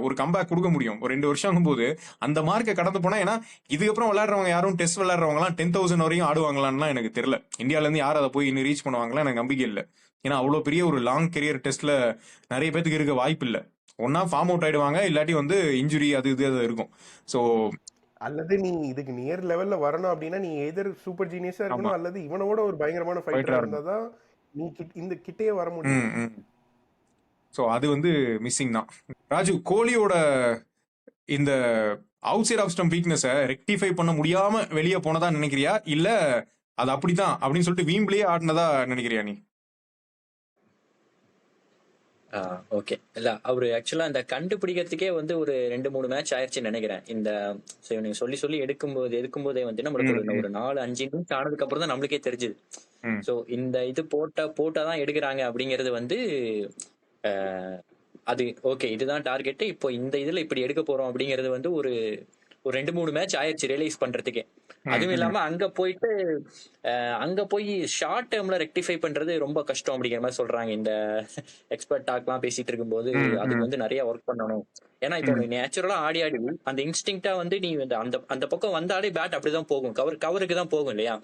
ஒரு கம்பேக் கொடுக்க முடியும் ஒரு 2 வருஷம் போது அந்த மார்க்கை கடந்து போனா. ஏன்னா இதுக்கப்புறம் விளையாடுறவங்க யாரும் டெஸ்ட் விளையாடுறவங்க எல்லாம் 10,000 வரையும் ஆடுவாங்களான்னு எனக்கு தெரியல. இந்தியால இருந்து யாரும் அதை போய் இன்னும் ரீச் பண்ணுவாங்களா எனக்கு நம்பிக்கை இல்லை. ஏன்னா அவ்வளவு பெரிய ஒரு லாங் கெரியர் டெஸ்ட்ல நிறைய பேத்துக்கு இருக்க வாய்ப்பு இல்லை. ஒன்னா ஃபார்ம் அவுட் ஆயிடுவாங்க, இல்லாட்டி வந்து இன்ஜுரி அது இருக்கும். ஸோ அல்லது நீ இதுக்கு நியர் லெவல்ல வரணும் அப்படின்னா நீ எதர் சூப்பர் ஜீனியஸா ஆமா இருக்கணும், அல்லது இவனோட ஒரு பயங்கரமான ஃபைட்டரா ஃபைட்டரா இருக்கும். இருந்தாதான் நீ இந்த கிட்டேயே வர முடியும். ஸோ அது வந்து மிஸ்ஸிங் தான். ராஜு, கோலியோட இந்த அவுட் சைட் ஆஃப் ஸ்டம்ப் வீக்னஸை ரெக்டிஃபை பண்ண முடியாம வெளியே போனதா நினைக்கிறியா, இல்ல அது அப்படித்தான் அப்படின்னு சொல்லிட்டு வீம்பிலேயே ஆடினதா நினைக்கிறியா நீ? ஓகே. இல்ல அவரு ஆக்சுவலா இந்த கண்டுபிடிக்கிறதுக்கே வந்து ஒரு 2, 3 மேட்ச் ஆயிருச்சுன்னு நினைக்கிறேன். இந்த நீங்க சொல்லி சொல்லி எடுக்கும்போதே வந்து நம்மளுக்கு ம், ஒரு 4, 5 இன்னிங்ஸ் ஆனதுக்கு அப்புறம் தான் நம்மளுக்கே தெரிஞ்சுது. ம். சோ இந்த இது போட்டாதான் எடுக்குறாங்க அப்படிங்கிறது வந்து அஹ், அது ஓகே இதுதான் டார்கெட். இப்போ இந்த இதுல இப்படி எடுக்க போறோம் அப்படிங்கிறது வந்து ஒரு ஒரு 2, 3 மேட்ச் ஆயிடுச்சு ரியலைஸ் பண்றதுக்கே. ம், அதுவும் ம். இல்லாம அங்க போய் ஷார்ட் டேர்ம்ல ரெக்டிஃபை பண்றது ரொம்ப கஷ்டம் அப்படிங்கிற மாதிரி சொல்றாங்க. இந்த எக்ஸ்பர்ட் டாக்லாம் பேசிட்டு இருக்கும்போது ம், அதுக்கு ம், வந்து நிறைய ஒர்க் பண்ணணும். ஏன்னா இப்போ ம், நீ நேச்சுரலா ஆடி ஆடி அந்த இன்ஸ்டிங்டா வந்து நீ வந்து அந்த அந்த பக்கம் வந்தாலே பேட் அப்படிதான் போகும். கவருக்கு தான் போகும் இல்லையா?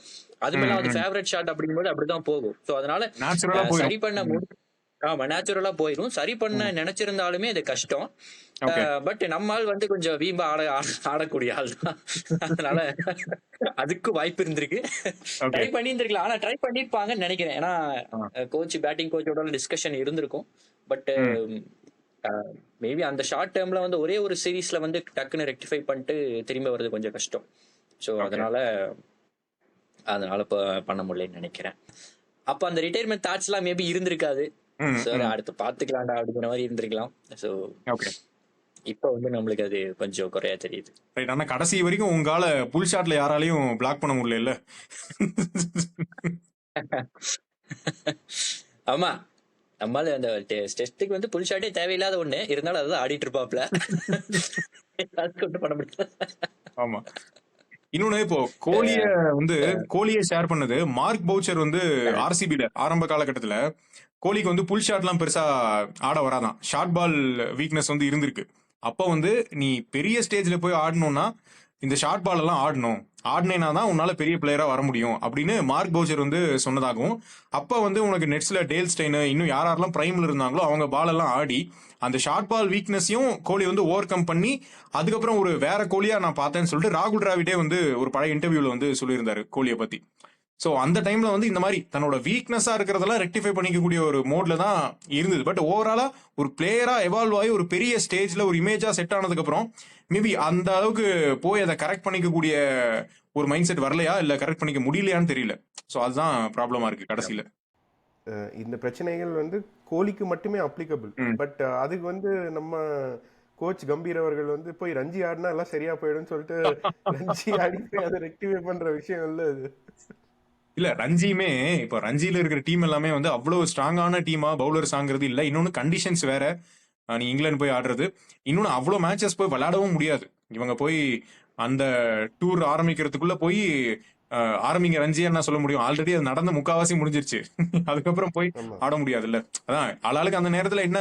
அது மேல ம், அது ம். ஃபேவரட் ஷாட் அப்படிங்கும்போது அப்படிதான் போகும். ஸோ அதனால நேச்சுரலா போயிரும். சரி பண்ண ம். ஆமா நேச்சுரலா போயிரும். சரி பண்ண ம். நினைச்சிருந்தாலுமே அது கஷ்டம். ஓகே. பட் நம்மால் வந்து கொஞ்சம் வீம்பா ஆடக்கூடிய ஆள் தான். அதனால அதுக்கு வாய்ப்பு இருந்திருக்கு. ஓகே. ட்ரை பண்ணியிருந்திருக்கலாம். ஆனா ட்ரை பண்ணிருப்பாங்கன்னு நினைக்கிறேன். ஏன்னா ஆ. பேட்டிங் கோச்சோட டிஸ்கஷன் இருந்திருக்கும். பட் ம். மேபி அந்த ஷார்ட் டேர்ம்ல வந்து ஒரே ஒரு சீரீஸ்ல வந்து டக்குன்னு ரெக்டிஃபை பண்ணிட்டு திரும்ப வர்றது கொஞ்சம் கஷ்டம். So okay. அதனால அதனால பண்ண முடியலன்னு நினைக்கிறேன். அப்ப அந்த ரிட்டையர்மெண்ட் தாட்ஸ் எல்லாம் மேபி இருந்திருக்காது. ம், சார் ம். அடுத்து பாத்துக்கலாம்டா அப்படிங்கிற மாதிரி இருந்திருக்கலாம். So okay. இப்ப வந்து நம்மளுக்கு அது கொஞ்சம் குறையா தெரியுது. ரைட். ஆனா கடைசி வரைக்கும் உங்கால புல் ஷாட்ல யாராலையும் பிளாக் பண்ண முடியல. ஆமா. நம்மால அந்த டெஸ்ட்டுக்கு வந்து புல் ஷாட்டே தேவையில்லாத ஒண்ணு. இருந்தாலும் அதுதான் ஆடிட்டு இருப்பாப்ல. அதுக்கு ஒண்ணும் பண்ண முடியல. ஆமா. இன்னொன்னு இப்போ கோலியை ஷேர் பண்ணது மார்க் பவுச்சர் வந்து ஆர்சிபில ஆரம்ப காலகட்டத்துல கோலிக்கு வந்து புல் ஷாட்லாம் பெருசா ஆட வராதான். ஷார்ட் பால் வீக்னஸ் வந்து இருந்திருக்கு. அப்போ வந்து நீ பெரிய ஸ்டேஜ்ல போய் ஆடணும்னா இந்த ஷார்ட் பால் எல்லாம் ஆடினேனா தான் உன்னால பெரிய பிளேயரா வர முடியும் அப்படின்னு மார்க் பவுச்சர் வந்து சொன்னதாகவும், அப்ப வந்து உனக்கு நெட்ஸ்ல டேல் ஸ்டெயின் இன்னும் யாரெல்லாம் பிரைம்ல இருந்தாங்களோ அவங்க பால் எல்லாம் ஆடி அந்த ஷார்ட் பால் வீக்னஸையும் கோலி வந்து ஓவர் கம் பண்ணி அதுக்கப்புறம் ஒரு வேற கோலியா நான் பார்த்தேன்னு சொல்லிட்டு ராகுல் டிராவிடே வந்து ஒரு பழைய இன்டர்வியூல வந்து சொல்லியிருந்தாரு கோலியை பத்தி. ஸோ அந்த டைம்ல வந்து இந்த மாதிரி தன்னோட வீக்னஸா இருக்கிறதெல்லாம் ரெக்டிஃபை பண்ணிக்கக்கூடிய ஒரு மோட்ல தான் இருந்தது. பட் ஓவராலா ஒரு பிளேயரா எவால்வ் ஆகி ஒரு பெரிய ஸ்டேஜ்ல ஒரு இமேஜா செட் ஆனதுக்கு அப்புறம் மேபி அந்த அளவுக்கு போய் அதை கரெக்ட் பண்ணிக்கக்கூடிய ஒரு மைண்ட் செட் வரலையா இல்ல கரெக்ட் பண்ணிக்க முடியலையான்னு தெரியல. ஸோ அதுதான் ப்ராப்ளமா இருக்கு கடைசியில. இந்த பிரச்சனைகள் வந்து கோலிக்கு மட்டுமே அப்ளிகபிள். ம். பட் அதுக்கு வந்து நம்ம கோச் கம்பீர் அவர்கள் வந்து போய் ரஞ்சி ஆடினா எல்லாம் சரியா போயிடும்னு சொல்லிட்டு ரஞ்சி ஆடி போய் அதை ரெக்டிஃபை பண்ற விஷயம் இல்ல அது. இல்ல ரஞ்சியுமே இப்போ ரஞ்சியில இருக்கிற டீம் எல்லாமே வந்து அவ்வளவு ஸ்ட்ராங்கான டீமா பவுலர்ஸ் ஆங்கிறது இல்ல. இன்னொன்னு கண்டிஷன்ஸ் வேற. நீ இங்கிலாந்து போய் ஆடுறது, இன்னொன்னு அவ்வளவு மேட்சஸ் போய் விளையாடவும் முடியாது. இவங்க போய் அந்த டூர் ஆரம்பிக்கிறதுக்குள்ள போய் ஆரம்பிங்க ரஞ்சியா என்ன சொல்ல முடியும்? ஆல்ரெடி அது நடந்த முக்காவாசி முடிஞ்சிருச்சு. அதுக்கப்புறம் போய் ஆமா. ஆட முடியாதுல்ல. அதான் ஆளாளுக்கு அந்த நேரத்துல என்ன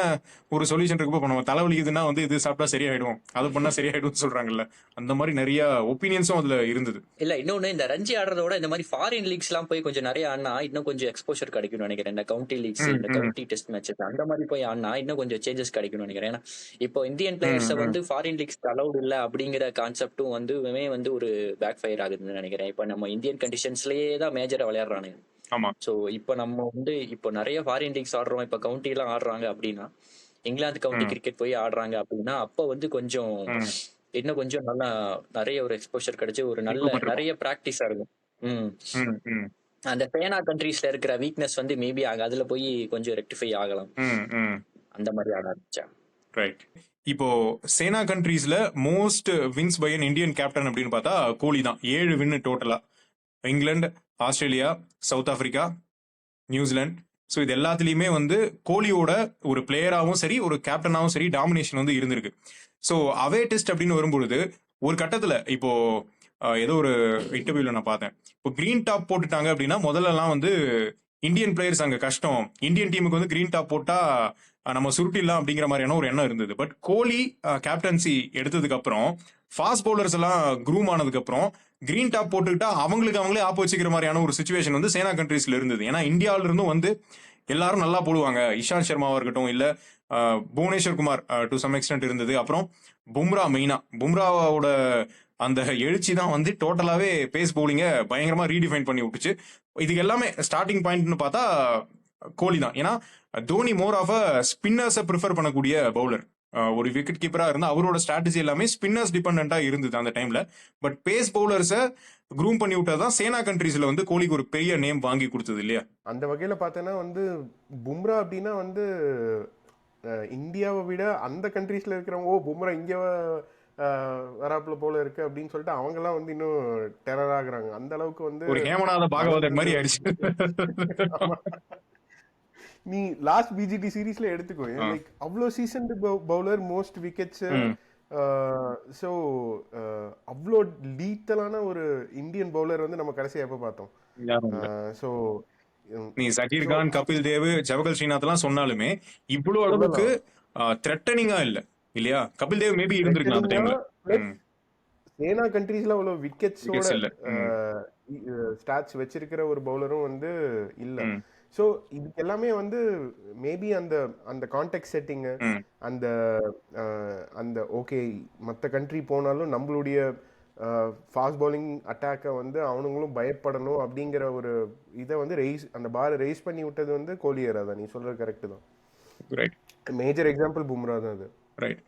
ஒரு சொல்யூஷன் இருக்கு. இப்போ நம்ம தலைவலிக்குதுன்னா வந்து இது சாப்பிட்டா சரியாயிடும், அது பண்ணா சரியாயிடும் சொல்றாங்கல்ல. அந்த மாதிரி நிறைய ஒப்பீனியன்ஸும் அதுல இருந்தது. இல்ல இன்னொன்னு இந்த ரஞ்சி ஆடுறதோட இந்த மாதிரி ஃபாரின் லீக்ஸ் எல்லாம் போய் கொஞ்சம் நிறைய ஆடினா இன்னும் கொஞ்சம் எக்ஸ்போஷர் கிடைக்கும்னு நினைக்கிறேன். இந்த கவுண்டி லீக்ஸ், ம், இந்த ம், கவுண்டி டெஸ்ட் மேட்சஸ் அந்த மாதிரி போய் ஆடினா இன்னும் கொஞ்சம் சேஞ்சஸ் கிடைக்கும்னு நினைக்கிறேன். ஏன்னா இப்போ இந்தியன் பிளேயர்ஸ் ம், ம். வந்து ஃபாரின் லீக்ஸ் அலௌட் இல்ல அப்படிங்கிற கான்செப்டும் வந்து ஒரு பேக் ஃபயர் ஆகுதுன்னு நினைக்கிறேன். இப்போ நம்ம இந்தியன் கண்டிஷன்ஸ்லயே தான் மேஜரா விளையாடுறானுங்க. ஆமா. சோ இப்போ நம்ம வந்து இப்போ நிறைய ஃபாரின் லீக்ஸ் ஆடுறோம். இப்போ கவுண்டி எல்லாம் ஆடுறாங்க அப்படின்னா இங்கிலாந்து கவுண்டி ம், கிரிக்கெட் போய் ஆடுறாங்க அப்படின்னா அப்ப வந்து கொஞ்சம் ம். இன்னும் கொஞ்சம் நல்லா நிறைய ஒரு எக்ஸ்போஷர் கிடைச்சு ஒரு நல்ல இம்ப்ரூவ் பண்ணிருக்கோம். நிறைய பிராக்டிஸா இருக்கும். ம் ம், ம், அந்த பேனா கண்ட்ரீஸ்ல இருக்கிற வீக்னஸ் வந்து மேபி அதுல போய் கொஞ்சம் ரெக்டிஃபை ஆகலாம். ம், ம். அந்த மாதிரி ஆட ஆரம்பிச்சா. ரைட். இப்போ சேனா கண்ட்ரீஸ்ல most wins by an Indian captain அப்படின்னு பார்த்தா கோலி தான். 7 வின்னு டோட்டலா. England, Australia, South Africa, New Zealand. So இது எல்லாத்துலயுமே வந்து கோலியோட ஒரு பிளேயராகவும் சரி ஒரு கேப்டனாகவும் சரி டாமினேஷன் வந்து இருந்திருக்கு. ஸோ அவே டெஸ்ட் அப்படின்னு வரும்பொழுது ஒரு கட்டத்துல இப்போ ஏதோ ஒரு இன்டர்வியூல நான் பார்த்தேன். இப்போ கிரீன் டாப் போட்டுட்டாங்க அப்படின்னா முதல்லலாம் வந்து இந்தியன் பிளேயர்ஸ் அங்க கஷ்டம், இந்தியன் டீமுக்கு வந்து கிரீன் டாப் போட்டா நம்ம சுருட்டிடலாம் அப்படிங்கிற மாதிரியான ஒரு எண்ணம் இருந்தது. பட் கோலி கேப்டன்சி எடுத்ததுக்கு அப்புறம் ஃபாஸ்ட் பவுலர்ஸ் எல்லாம் க்ரூம் ஆனதுக்கு அப்புறம் கிரீன் டாப் போட்டுக்கிட்டா அவங்களுக்கு அவங்களே ஆப் வச்சுக்கிற மாதிரியான ஒரு சுச்சுவேஷன் வந்து சேனா கண்ட்ரீஸ்ல இருந்தது. ஏன்னா இந்தியாவில இருந்தும் வந்து எல்லாரும் நல்லா போடுவாங்க. இஷாந்த் சர்மாவா இருக்கட்டும் இல்ல Bhuvneshwar Kumar to some extent இருந்தது. அப்புறம் பும்ரா மெயினா பும்ராவோட அந்த எழுச்சி தான் வந்து டோட்டலாவே பேஸ் பவுலிங்க பயங்கரமா ரீடிஃபைன் பண்ணி விட்டுச்சு. இதுக்கு எல்லாமே ஸ்டார்டிங் பாயிண்ட்னு பார்த்தா கோலி தான். ஏன்னா தோனி மோர் ஆஃப் அ ஸ்பின்னர்ஸை ப்ரிஃபர் பண்ணக்கூடிய பவுலர். ஒரு விக்கெட் கீப்பரா இருந்தா அவரோட ஸ்ட்ராட்டஜி எல்லாமே ஸ்பின்னர்ஸ் டிபெண்டா இருந்தது அந்த டைம்ல. பட் பேஸ் பவுலர்ஸை க்ரூம் பண்ணி விட்டதான் சேனா கண்ட்ரீஸ்ல வந்து கோலிக்கு ஒரு பெரிய நேம் வாங்கி கொடுத்தது இல்லையா? அந்த வகையில பார்த்தேன்னா வந்து பும்ரா அப்படின்னா வந்து இந்தியாவை விட அந்த கண்ட்ரீஸ்ல இருக்கிறவங்க ஓ பும்ரா இங்க வராப்புல போல இருக்கு அப்படின்னு சொல்லிட்டு அவங்க எல்லாம் வந்து இன்னும் டெரர் ஆகுறாங்க. அந்த அளவுக்கு வந்து ஒரு ஹேமநாத பாகவதர் மாதிரி ஆயிடுச்சு. ஆமா. நீ லாஸ்ட் பிஜிடி சீரீஸ்ல எடுத்துக்கோ, லைக் அவ்வளோ சீசன் பவுலர், மோஸ்ட் விக்கெட்ஸ், ம். ஸோ அவ்வளோ லீத்தலான ஒரு இந்தியன் பவுலர் வந்து நம்ம கடைசியா எப்போ பார்த்தோம்? யாரும் இல்ல. ஸோ நீ சகீர் ஸோ கான், கபில் தேவ், ஜவஹர் ஸ்ரீநாத் எல்லாம் சொன்னாலுமே இவ்வளவு அளவுக்கு சொல்லலாம் த்ரெட்டனிங்கா இல்ல இல்லையா? கபில் தேவ் மேபி இருந்திருக்கலாம் அந்த டைம்ல. சேனா கண்ட்ரீஸ்ல அவ்வளோ விக்கெட்ஸோட விக்கெட்ஸ் இல்ல. ஸ்டாட்ஸ் வச்சிருக்கிற ஒரு பவுலரும் வந்து இல்ல. ம். ஸோ இதுக்கு எல்லாமே வந்து மேபி அந்த அந்த கான்டெக்ட் செட்டிங்கு, ம். அந்த அந்த ஓகே மற்ற கண்ட்ரி போனாலும் நம்மளுடைய ஃபாஸ்ட் பவுலிங் அட்டாக்கை வந்து அவனுங்களும் பயப்படணும் அப்படிங்கிற ஒரு இதை வந்து அந்த பாரை ரைஸ் பண்ணி விட்டது வந்து கோலியரா தான். நீ சொல்றது கரெக்ட் தான். ரைட். மேஜர் எக்ஸாம்பிள் பும்ரா தான் அது. ரைட்.